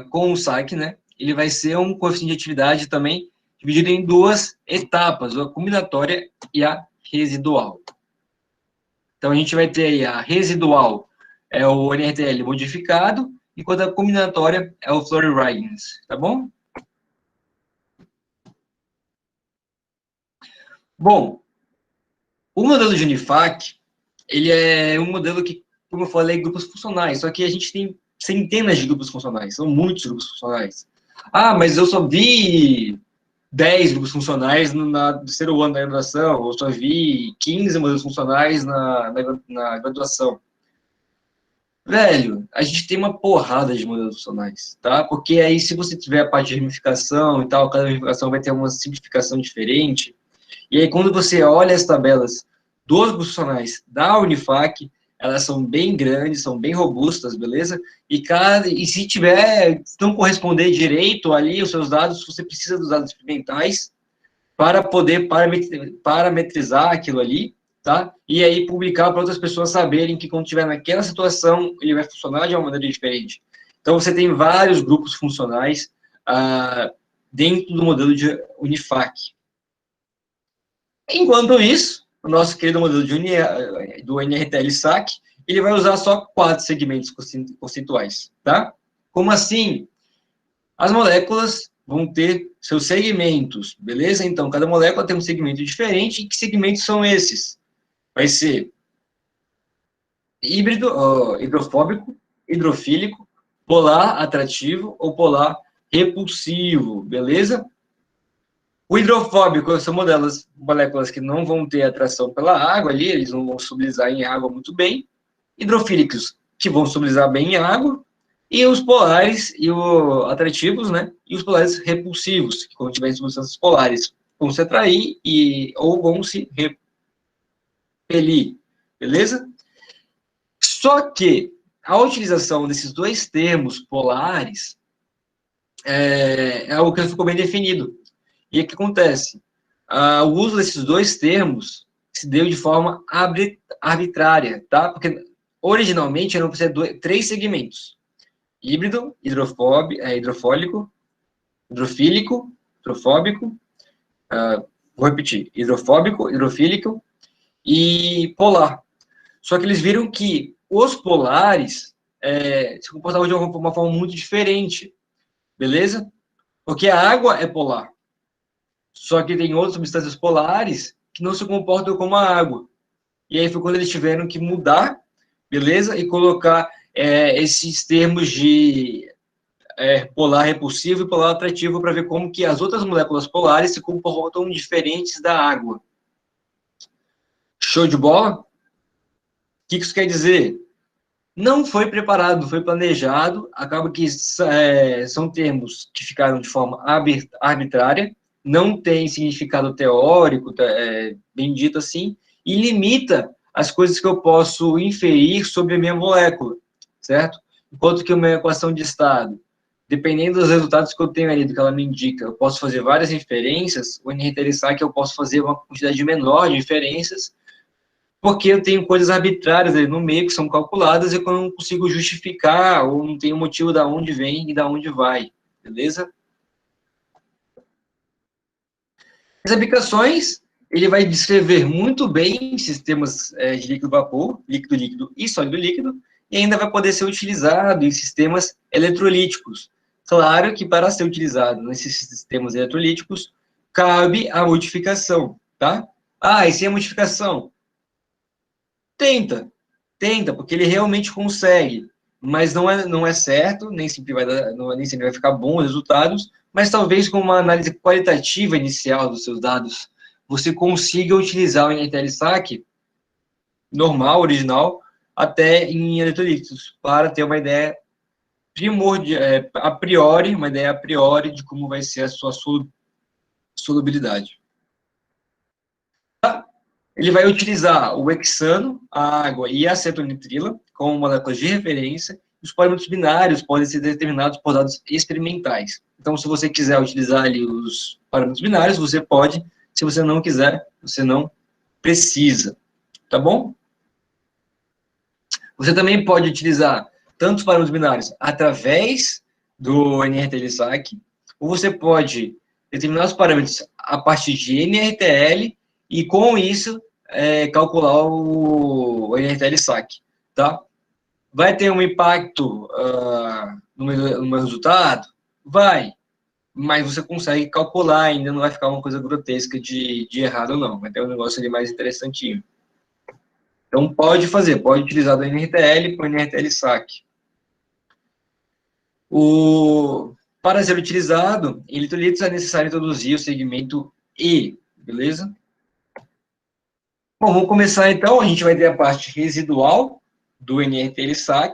com o SAC, né? Ele vai ser um coeficiente de atividade também dividido em duas etapas, a combinatória e a residual. Então, a gente vai ter aí a residual, é o NRTL modificado, enquanto a combinatória é o Floer-Huygens, tá bom? Bom, o modelo de Unifac, ele é um modelo que, como eu falei, grupos funcionais, só que a gente tem centenas de grupos funcionais, são muitos grupos funcionais. Mas eu só vi 10 grupos funcionais no terceiro ano da graduação, eu só vi 15 modelos funcionais na graduação. Velho, a gente tem uma porrada de modelos funcionais, tá? Porque aí, se você tiver a parte de ramificação e tal, cada ramificação vai ter uma simplificação diferente. E aí, quando você olha as tabelas dos grupos funcionais da Unifac, elas são bem grandes, são bem robustas, beleza? E se não corresponder direito ali os seus dados, você precisa dos dados experimentais para poder parametrizar aquilo ali, tá? E aí publicar para outras pessoas saberem que quando estiver naquela situação, ele vai funcionar de uma maneira diferente. Então, você tem vários grupos funcionais dentro do modelo de Unifac. Enquanto isso, o nosso querido modelo do NRTL-SAC, ele vai usar só 4 segmentos conceituais, tá? Como assim? As moléculas vão ter seus segmentos, beleza? Então, cada molécula tem um segmento diferente. E que segmentos são esses? Vai ser híbrido, hidrofóbico, hidrofílico, polar atrativo ou polar repulsivo, beleza? O hidrofóbico são moléculas que não vão ter atração pela água ali, eles não vão solubilizar em água muito bem. Hidrofílicos, que vão solubilizar bem em água. E os polares e os atrativos, né? E os polares repulsivos, que quando tiverem substâncias polares, vão se atrair ou vão se repelir, beleza? Só que a utilização desses dois termos polares é algo que não ficou bem definido. E o que acontece? O uso desses dois termos se deu de forma arbitrária, tá? Porque originalmente eram para ser três segmentos: híbrido, hidrofólico, hidrofílico, hidrofóbico, vou repetir, hidrofóbico, hidrofílico e polar. Só que eles viram que os polares se comportavam de uma forma muito diferente, beleza? Porque a água é polar. Só que tem outras substâncias polares que não se comportam como a água. E aí foi quando eles tiveram que mudar, beleza? E colocar esses termos de polar repulsivo e polar atrativo para ver como que as outras moléculas polares se comportam diferentes da água. Show de bola? O que isso quer dizer? Não foi preparado, não foi planejado, acaba que são termos que ficaram de forma arbitrária, não tem significado teórico, bem dito assim, e limita as coisas que eu posso inferir sobre a minha molécula, certo? Enquanto que uma equação de estado, dependendo dos resultados que eu tenho ali, do que ela me indica, eu posso fazer várias inferências, o NR-Telsat eu posso fazer uma quantidade menor de inferências, porque eu tenho coisas arbitrárias ali no meio que são calculadas e que eu não consigo justificar ou não tenho motivo de onde vem e de onde vai, beleza? As aplicações, ele vai descrever muito bem sistemas de líquido-vapor, líquido-líquido e sólido-líquido, e ainda vai poder ser utilizado em sistemas eletrolíticos. Claro que para ser utilizado nesses sistemas eletrolíticos, cabe a modificação, tá? E sem a modificação? Tenta, porque ele realmente consegue, mas não é certo, nem sempre vai dar, nem sempre vai ficar bom os resultados, mas talvez com uma análise qualitativa inicial dos seus dados, você consiga utilizar o NTL-SAC normal, original, até em eletrolíticos, para ter uma ideia a priori, uma ideia a priori de como vai ser a sua solubilidade. Ele vai utilizar o hexano, a água e a acetonitrila como moléculas de referência. Os parâmetros binários podem ser determinados por dados experimentais. Então, se você quiser utilizar ali os parâmetros binários, você pode. Se você não quiser, você não precisa. Tá bom? Você também pode utilizar tanto os parâmetros binários através do NRTL-SAC, ou você pode determinar os parâmetros a partir de NRTL e, com isso, calcular o NRTL-SAC, tá? Vai ter um impacto no meu resultado? Vai, mas você consegue calcular ainda, não vai ficar uma coisa grotesca de errado, não. Vai ter um negócio ali mais interessantinho. Então, pode utilizar do NRTL para o NRTL-SAC. Para ser utilizado em eletrolitos é necessário introduzir o segmento E, beleza? Bom, vamos começar então. A gente vai ter a parte residual do NRTL-SAC.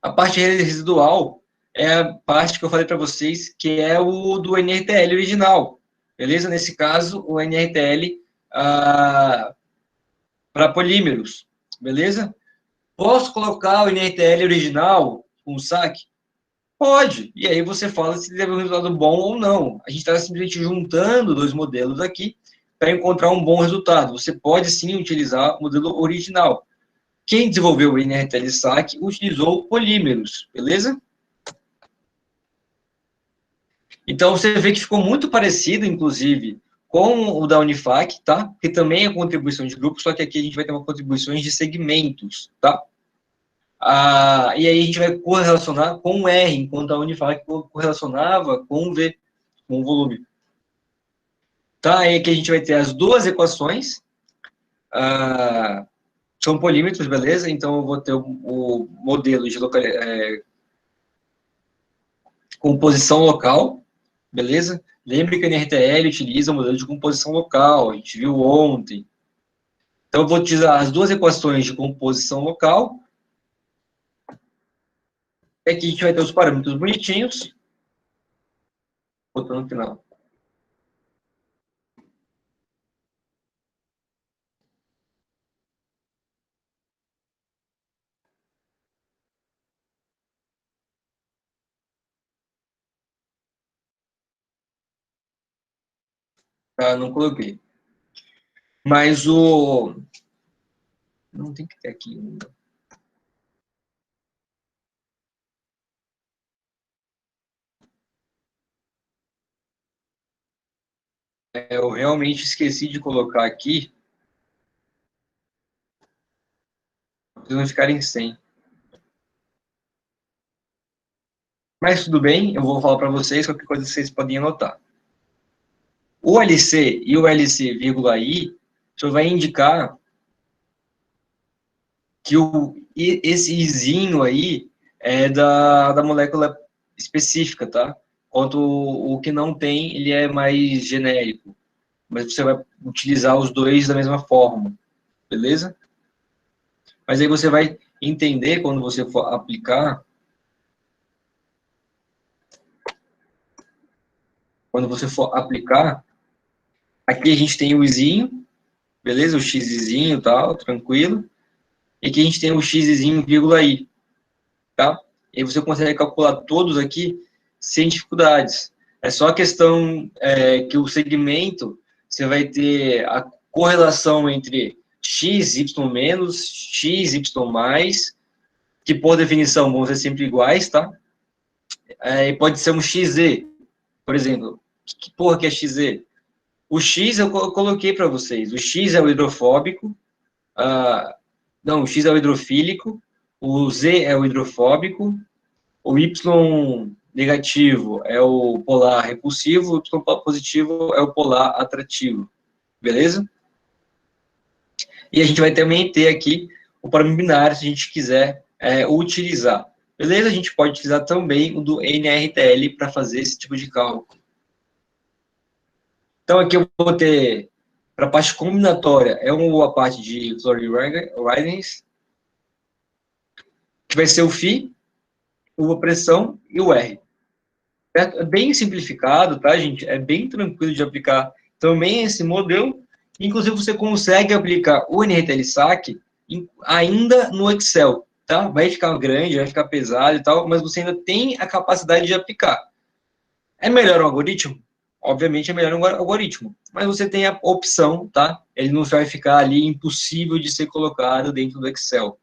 A parte residual é a parte que eu falei para vocês, que é o do NRTL original, beleza? Nesse caso, o NRTL para polímeros, beleza? Posso colocar o NRTL original com o SAC? Pode. E aí você fala se teve um resultado bom ou não. A gente está simplesmente juntando dois modelos aqui para encontrar um bom resultado. Você pode sim utilizar o modelo original. Quem desenvolveu o NRTL-SAC utilizou polímeros, beleza? Então você vê que ficou muito parecido, inclusive, com o da Unifac, tá? Que também é contribuição de grupo, só que aqui a gente vai ter uma contribuição de segmentos, tá? E aí a gente vai correlacionar com o R, enquanto a Unifac correlacionava com o V, com o volume. Tá? Aí aqui a gente vai ter as duas equações, São polímetros, beleza? Então, eu vou ter o modelo de composição local, beleza? Lembre que a NRTL utiliza o modelo de composição local, a gente viu ontem. Então, eu vou utilizar as duas equações de composição local. Aqui a gente vai ter os parâmetros bonitinhos. Botando no final. Tá, não coloquei. Mas o... Não tem que ter aqui. Eu realmente esqueci de colocar aqui. Vocês vão ficarem sem. Mas tudo bem, eu vou falar para vocês, qualquer coisa vocês podem anotar. O LC e o LC, I, só vai indicar que esse izinho aí é da molécula específica, tá? Enquanto o que não tem, ele é mais genérico. Mas você vai utilizar os dois da mesma forma, beleza? Mas aí você vai entender quando você for aplicar. Quando você for aplicar, aqui a gente tem o izinho, beleza? O xzinho e tal, tranquilo. E aqui a gente tem o xzinho, vírgula i, tá? E aí você consegue calcular todos aqui sem dificuldades. É só a questão que o segmento, você vai ter a correlação entre x, y menos, x, y mais, que por definição vão ser sempre iguais, tá? E pode ser um xz, por exemplo. Que porra que é xz? O x eu coloquei para vocês. O x é o hidrofóbico, não, o x é o hidrofílico, o z é o hidrofóbico, o y negativo é o polar repulsivo, o y positivo é o polar atrativo, beleza? E a gente vai também ter aqui o parâmetro binário, se a gente quiser utilizar. Beleza? A gente pode utilizar também o do NRTL para fazer esse tipo de cálculo. Então, aqui eu vou ter, para a parte combinatória, a parte de Floyd-Rydens, que vai ser o φ, a pressão e o R. É bem simplificado, tá, gente? É bem tranquilo de aplicar também esse modelo. Inclusive, você consegue aplicar o NRTL-SAC ainda no Excel, tá? Vai ficar grande, vai ficar pesado e tal, mas você ainda tem a capacidade de aplicar. É melhor um algoritmo? Obviamente é melhor um algoritmo, mas você tem a opção, tá? Ele não vai ficar ali impossível de ser colocado dentro do Excel.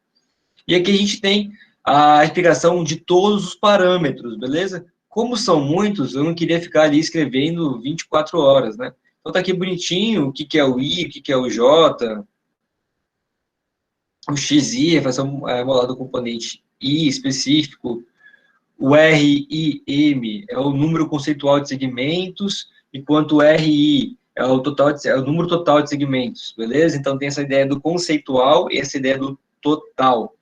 E aqui a gente tem a explicação de todos os parâmetros, beleza? Como são muitos, eu não queria ficar ali escrevendo 24 horas, né? Então tá aqui bonitinho o que é o I, o que é o J, o XI, a fração molar do componente I específico, o RIM é o número conceitual de segmentos, enquanto o RI é o número total de segmentos, beleza? Então tem essa ideia do conceitual e essa ideia do total.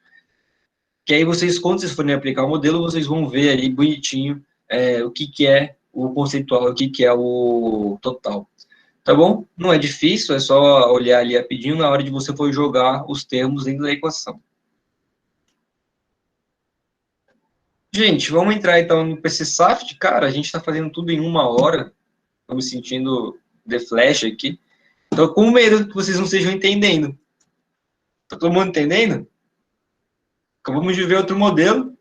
Que aí vocês, quando vocês forem aplicar o modelo, vocês vão ver ali bonitinho o que é o conceitual, o que é o total. Tá bom? Não é difícil, é só olhar ali rapidinho na hora de você for jogar os termos dentro da equação. Gente, vamos entrar então no PC Saft. Cara, a gente está fazendo tudo em 1 hora. Estou me sentindo The Flash aqui. Estou com medo que vocês não estejam entendendo. Tá todo mundo entendendo? Acabamos de ver outro modelo.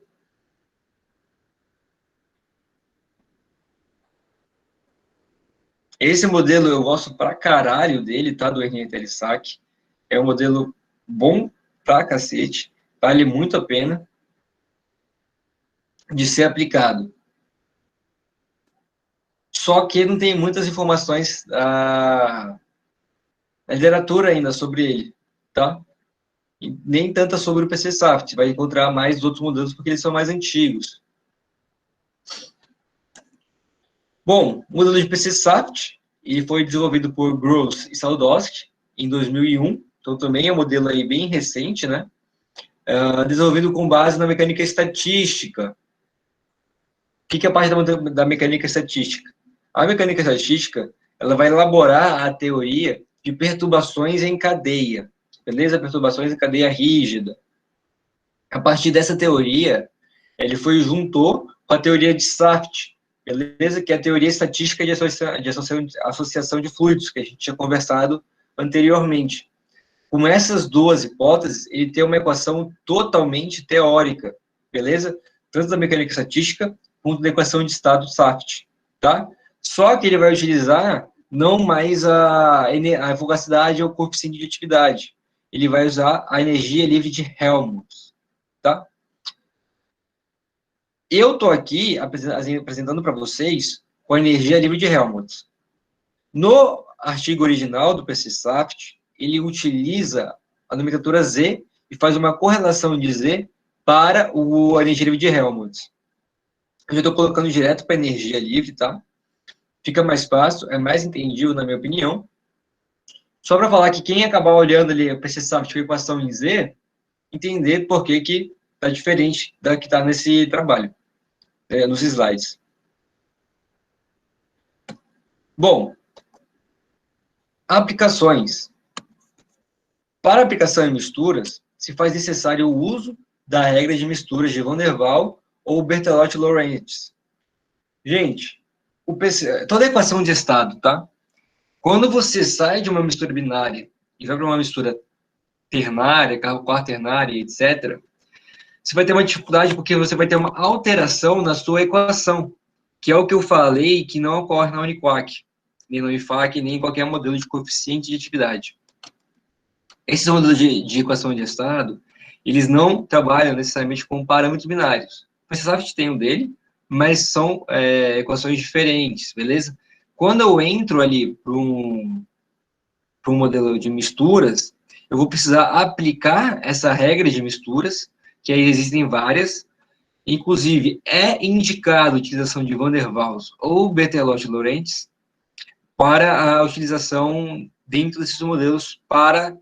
Esse modelo eu gosto pra caralho dele, tá? Do NRTL-SAC. É um modelo bom pra cacete. Vale muito a pena de ser aplicado. Só que não tem muitas informações na literatura ainda sobre ele, tá? E nem tanta sobre o PC Saft. Vai encontrar mais outros modelos porque eles são mais antigos. Bom, o modelo de PC Saft ele foi desenvolvido por Gross e Sadowski em 2001. então também é um modelo aí bem recente, né? Desenvolvido com base na mecânica estatística. O que é a parte da mecânica estatística? A mecânica estatística, ela vai elaborar a teoria de perturbações em cadeia, beleza? Perturbações em cadeia rígida. A partir dessa teoria, ele juntou com a teoria de Saft, beleza? Que é a teoria estatística de associação de fluidos, que a gente tinha conversado anteriormente. Com essas duas hipóteses, ele tem uma equação totalmente teórica, beleza? Tanto da mecânica estatística, quanto da equação de estado Saft, tá? Só que ele vai utilizar não mais a fugacidade ou coeficiente de atividade. Ele vai usar a energia livre de Helmholtz, tá? Eu estou aqui apresentando para vocês com a energia livre de Helmholtz. No artigo original do PC-Saft, ele utiliza a nomenclatura Z e faz uma correlação de Z para a energia livre de Helmholtz. Eu já estou colocando direto para a energia livre, tá? Fica mais fácil, é mais entendível, na minha opinião. Só para falar que quem acabar olhando ali o PC-Saft com a equação em Z, entender por que está diferente da que está nesse trabalho, nos slides. Bom, aplicações. Para aplicação em misturas, se faz necessário o uso da regra de misturas de Van der Waals ou Berthelot-Lorentz. Gente, toda a equação de estado, tá? Quando você sai de uma mistura binária e vai para uma mistura ternária, quaternária, etc., você vai ter uma dificuldade porque você vai ter uma alteração na sua equação, que é o que eu falei que não ocorre na Uniquac, nem no IFAC, nem em qualquer modelo de coeficiente de atividade. Esses modelos de equação de estado, eles não trabalham necessariamente com parâmetros binários. O PCSAFT tem um dele, mas são equações diferentes, beleza? Quando eu entro ali para um modelo de misturas, eu vou precisar aplicar essa regra de misturas, que aí existem várias, inclusive é indicado a utilização de Van der Waals ou Berthelot-Lorentz para a utilização dentro desses modelos para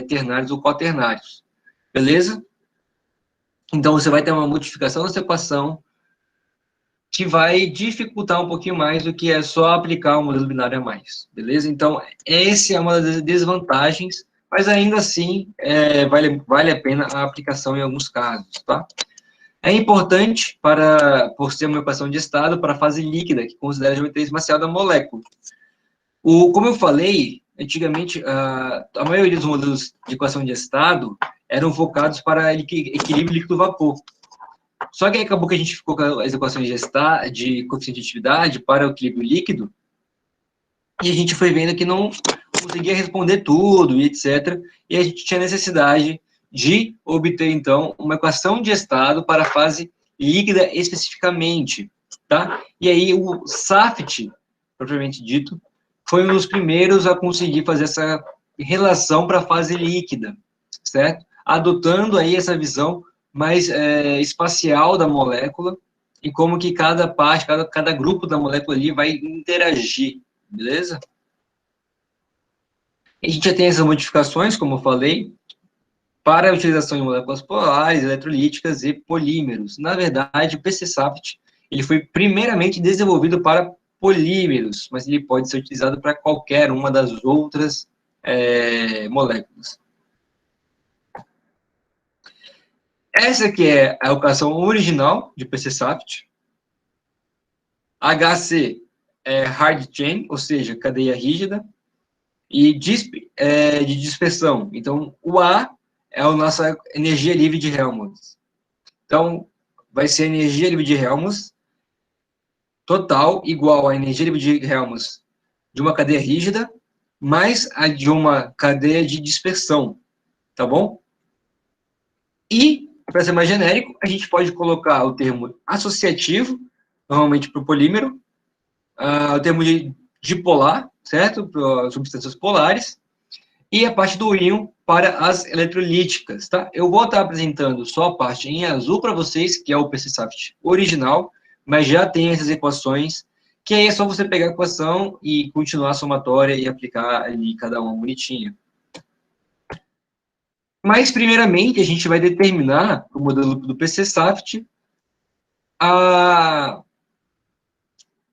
ternários ou quaternários, beleza? Então, você vai ter uma modificação dessa equação que vai dificultar um pouquinho mais do que é só aplicar o modelo binário a mais, beleza? Então, essa é uma das desvantagens, mas ainda assim, vale a pena a aplicação em alguns casos, tá? É importante por ser uma equação de estado para a fase líquida, que considera a geometria espacial da molécula. Como eu falei, antigamente, a maioria dos modelos de equação de estado eram focados para equilíbrio líquido-vapor. Só que aí acabou que a gente ficou com as equações de coeficiente de atividade para o equilíbrio líquido, e a gente foi vendo que não conseguia responder tudo, e etc. E a gente tinha necessidade de obter, então, uma equação de estado para a fase líquida especificamente, tá? E aí o SAFT, propriamente dito, foi um dos primeiros a conseguir fazer essa relação para a fase líquida, certo? Adotando aí essa visão mais espacial da molécula e como que cada parte, cada grupo da molécula ali vai interagir, beleza? A gente já tem essas modificações, como eu falei, para a utilização de moléculas polares, eletrolíticas e polímeros. Na verdade, o PC-Saft, ele foi primeiramente desenvolvido para polímeros, mas ele pode ser utilizado para qualquer uma das outras moléculas. Essa aqui é a equação original de PC-Saft. HC é hard chain, ou seja, cadeia rígida, e de dispersão. Então, o A é a nossa energia livre de Helmholtz. Então, vai ser a energia livre de Helmholtz total igual à energia livre de Helmholtz de uma cadeia rígida mais a de uma cadeia de dispersão, tá bom? E, para ser mais genérico, a gente pode colocar o termo associativo, normalmente para o polímero, o termo de dipolar, certo? Para substâncias polares, e a parte do íon para as eletrolíticas, tá? Eu vou estar apresentando só a parte em azul para vocês, que é o PC-Saft original, mas já tem essas equações, que aí é só você pegar a equação e continuar a somatória e aplicar ali cada uma bonitinha. Mas, primeiramente, a gente vai determinar, o modelo do PCSAFT, a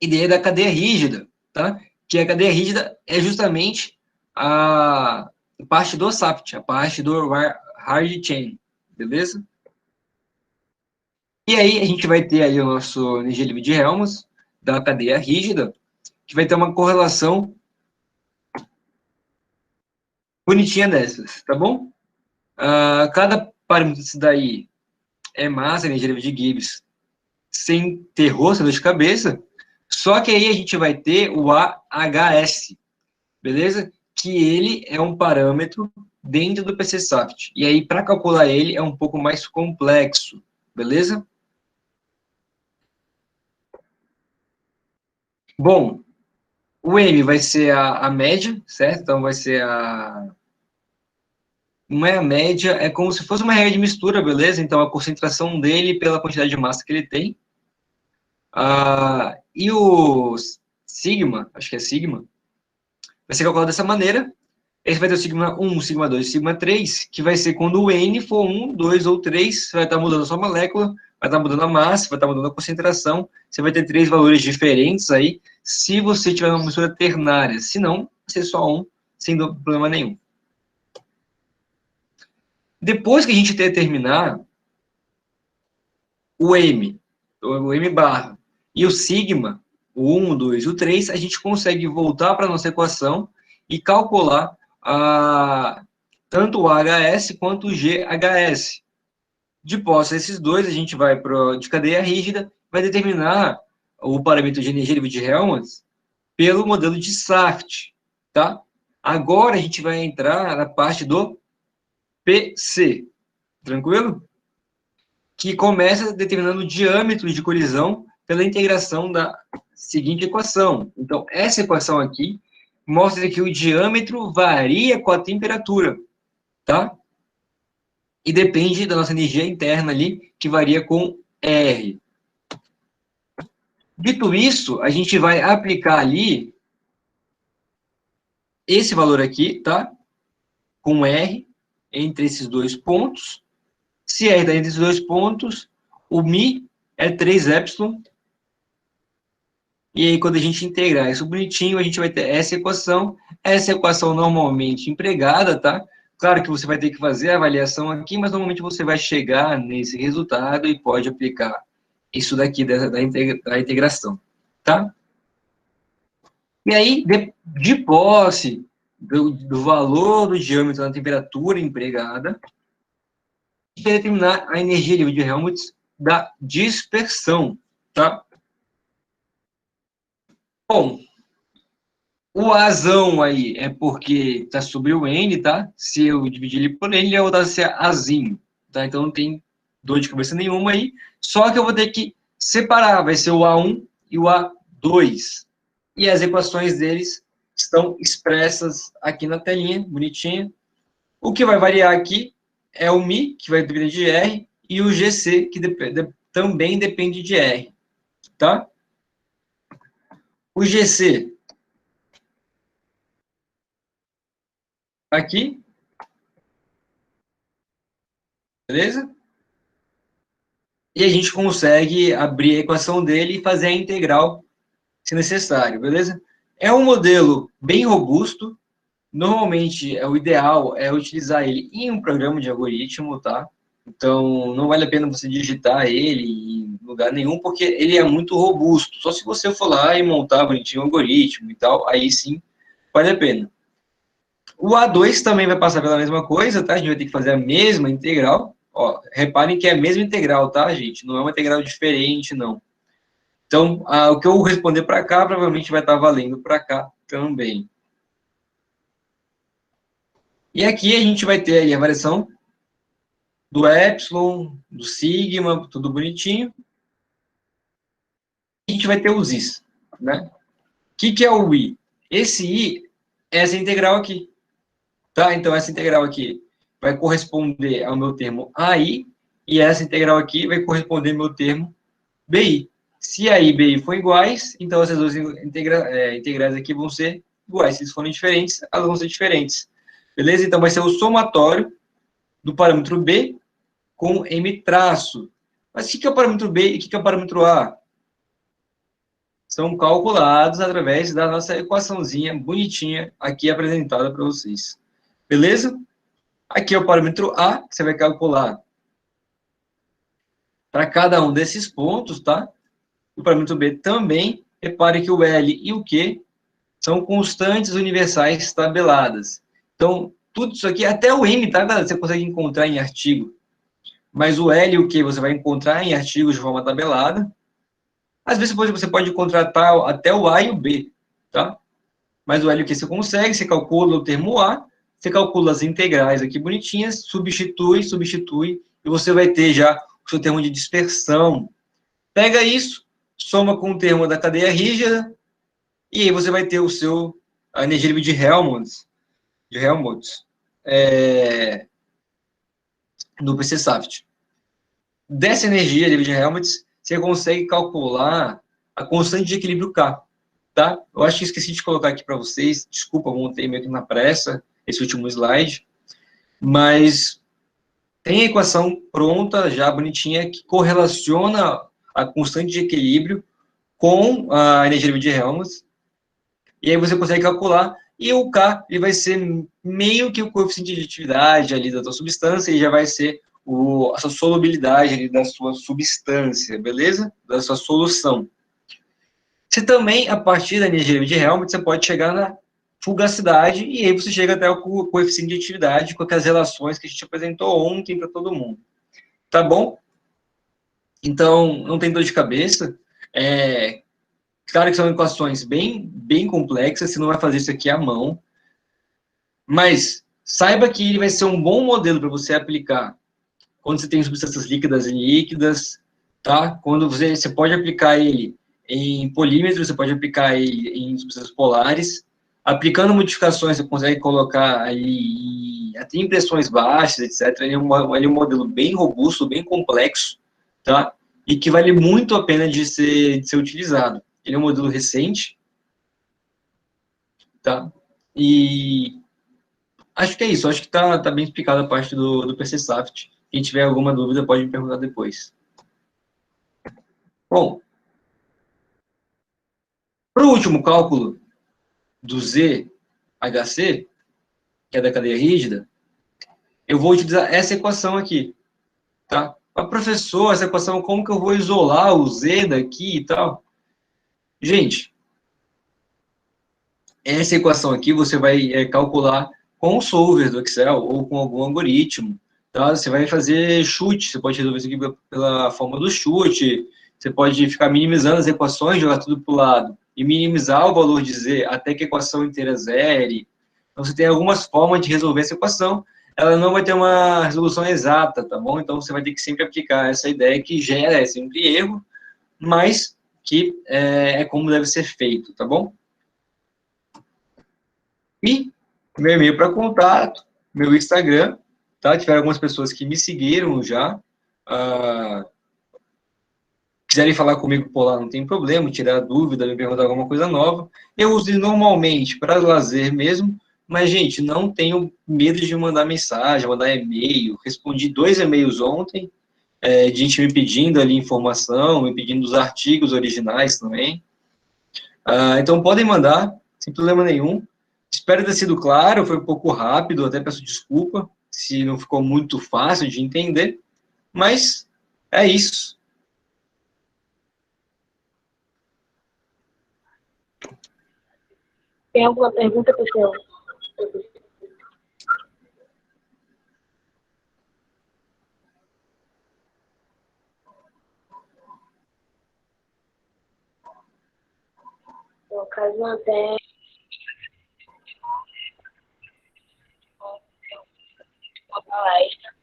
ideia da cadeia rígida, tá? Que a cadeia rígida é justamente a parte do SAFT, a parte do hard chain, beleza? E aí a gente vai ter aí o nosso energia livre de Helmholtz, da cadeia rígida, que vai ter uma correlação bonitinha dessas, tá bom? Cada parâmetro desse daí é massa, energia livre de Gibbs, sem terror, sem dor de cabeça, só que aí a gente vai ter o AHS, beleza? Que ele é um parâmetro dentro do PCSAFT. E aí, para calcular ele, é um pouco mais complexo, beleza? Bom, o M vai ser a média, certo? Então, vai ser a... Não é a média, é como se fosse uma regra de mistura, beleza? Então, a concentração dele pela quantidade de massa que ele tem. E o sigma, acho que é sigma, vai ser calculado dessa maneira. Esse vai ter o sigma 1, sigma 2, sigma 3, que vai ser quando o N for 1, 2 ou 3, você vai estar mudando a sua molécula, vai estar mudando a massa, vai estar mudando a concentração, você vai ter 3 valores diferentes aí, se você tiver uma mistura ternária. Se não, vai ser só um, sem problema nenhum. Depois que a gente determinar o M barra, e o sigma, o 1, o 2 e o 3, a gente consegue voltar para a nossa equação e calcular tanto o HS quanto o GHS. De posse esses dois, a gente vai para de cadeia rígida, vai determinar o parâmetro de energia livre de Helmholtz pelo modelo de SAFT, tá? Agora a gente vai entrar na parte do PC, tranquilo? Que começa determinando o diâmetro de colisão pela integração da seguinte equação. Então, essa equação aqui mostra que o diâmetro varia com a temperatura, tá? E depende da nossa energia interna ali, que varia com R. Dito isso, a gente vai aplicar ali esse valor aqui, tá? Com R entre esses dois pontos. Se R está entre esses dois pontos, o Mi é 3 epsilon. E aí, quando a gente integrar isso bonitinho, a gente vai ter essa equação. Essa equação normalmente empregada, tá? Claro que você vai ter que fazer a avaliação aqui, mas normalmente você vai chegar nesse resultado e pode aplicar isso daqui da integração, tá? E aí, de posse do valor do diâmetro na temperatura empregada, a gente vai determinar a energia livre de Helmholtz da dispersão, tá? Bom, o Azão aí é porque está sobre o N, tá? Se eu dividir ele por N, ele vai voltar a ser Azinho, tá? Então não tem dor de cabeça nenhuma aí. Só que eu vou ter que separar, vai ser o A1 e o A2. E as equações deles estão expressas aqui na telinha, bonitinha. O que vai variar aqui é o Mi, que vai depender de R, e o GC, que também depende de R, tá? O GC aqui, beleza? E a gente consegue abrir a equação dele e fazer a integral, se necessário, beleza? É um modelo bem robusto. Normalmente, o ideal é utilizar ele em um programa de algoritmo, tá? Então, não vale a pena você digitar ele em lugar nenhum, porque ele é muito robusto. Só se você for lá e montar bonitinho um algoritmo e tal, aí sim vale a pena. O A2 também vai passar pela mesma coisa, tá? A gente vai ter que fazer a mesma integral. Ó, reparem que é a mesma integral, tá, gente? Não é uma integral diferente, não. Então, o que eu responder para cá, provavelmente vai estar valendo para cá também. E aqui a gente vai ter aí a variação do epsilon, do sigma, tudo bonitinho. A gente vai ter os i's, né? O que é o i? Esse i é essa integral aqui, tá? Então, essa integral aqui vai corresponder ao meu termo AI, e essa integral aqui vai corresponder ao meu termo BI. Se AI e BI forem iguais, então essas duas integrais aqui vão ser iguais. Se eles forem diferentes, elas vão ser diferentes. Beleza? Então, vai ser o somatório do parâmetro B com M traço. Mas o que é o parâmetro B e o que é o parâmetro A? São calculados através da nossa equaçãozinha bonitinha aqui apresentada para vocês. Beleza? Aqui é o parâmetro A, que você vai calcular para cada um desses pontos, tá? O parâmetro B também. Repare que o L e o Q são constantes universais tabeladas. Então, tudo isso aqui, até o M, tá, galera? Você consegue encontrar em artigo. Mas o L e o Q você vai encontrar em artigos de forma tabelada. Às vezes você pode encontrar até o A e o B, tá? Mas o L e o Q você consegue, você calcula o termo A, você calcula as integrais aqui bonitinhas, substitui, e você vai ter já o seu termo de dispersão. Pega isso, soma com o termo da cadeia rígida, e aí você vai ter a energia livre de Helmholtz no PCSAFT. Dessa energia livre de Helmholtz, você consegue calcular a constante de equilíbrio K, tá? Eu acho que esqueci de colocar aqui para vocês, desculpa, montei meio que na pressa, esse último slide, mas tem a equação pronta, já bonitinha, que correlaciona a constante de equilíbrio com a energia livre de Helmholtz, e aí você consegue calcular, e o K ele vai ser meio que o coeficiente de atividade ali da sua substância, e já vai ser a sua solubilidade ali da sua substância, beleza? Da sua solução. Você também, a partir da energia de Helmholtz, você pode chegar na fugacidade, e aí você chega até o coeficiente de atividade com aquelas relações que a gente apresentou ontem para todo mundo. Tá bom? Então, não tem dor de cabeça. Claro que são equações bem complexas, você não vai fazer isso aqui à mão, mas saiba que ele vai ser um bom modelo para você aplicar quando você tem substâncias líquidas e líquidas, tá? Quando você pode aplicar ele em polímetros, você pode aplicar ele em substâncias polares. Aplicando modificações, você consegue colocar aí até em pressões baixas, etc. Ele é um modelo bem robusto, bem complexo, tá? E que vale muito a pena de ser utilizado. Ele é um modelo recente, tá? E acho que é isso. Acho que tá bem explicada a parte do PCSAFT. Quem tiver alguma dúvida pode me perguntar depois. Bom, para o último cálculo do ZHC, que é da cadeia rígida, eu vou utilizar essa equação aqui, tá? Mas, professor, essa equação, como que eu vou isolar o Z daqui e tal? Gente, essa equação aqui você vai calcular com o solver do Excel ou com algum algoritmo, tá? Você vai fazer chute, você pode resolver isso aqui pela forma do chute, você pode ficar minimizando as equações, jogar tudo para o lado e minimizar o valor de Z até que a equação inteira zere. Então, você tem algumas formas de resolver essa equação, ela não vai ter uma resolução exata, tá bom? Então, você vai ter que sempre aplicar essa ideia que gera sempre erro, mas que é como deve ser feito, tá bom? E meu e-mail para contato, meu Instagram, tá? Tiveram algumas pessoas que me seguiram já. Quiserem falar comigo por lá, não tem problema, tirar dúvida, me perguntar alguma coisa nova. Eu uso normalmente para lazer mesmo, mas, gente, não tenho medo de mandar mensagem, mandar e-mail. Respondi 2 e-mails ontem, de gente me pedindo ali informação, me pedindo os artigos originais também. Então, podem mandar, sem problema nenhum. Espero ter sido claro, foi um pouco rápido, até peço desculpa se não ficou muito fácil de entender, mas é isso.
Tem alguma pergunta, pessoal? No caso, não tem. Uma palestra.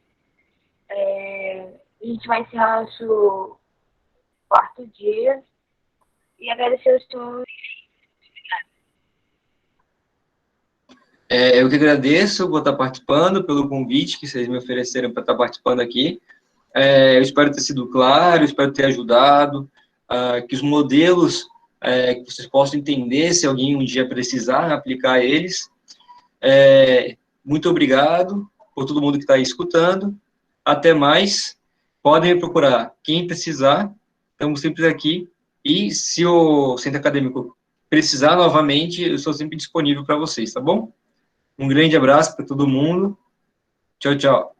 A gente vai encerrar nosso 4º dia e agradecer os senhores.
Eu que agradeço por estar participando, pelo convite que vocês me ofereceram para estar participando aqui. Eu espero ter sido claro, espero ter ajudado, que os modelos, que vocês possam entender se alguém um dia precisar aplicar eles. Muito obrigado por todo mundo que está aí escutando. Até mais. Podem me procurar. Quem precisar, estamos sempre aqui. E se o Centro Acadêmico precisar novamente, eu estou sempre disponível para vocês, tá bom? Um grande abraço para todo mundo. Tchau, tchau.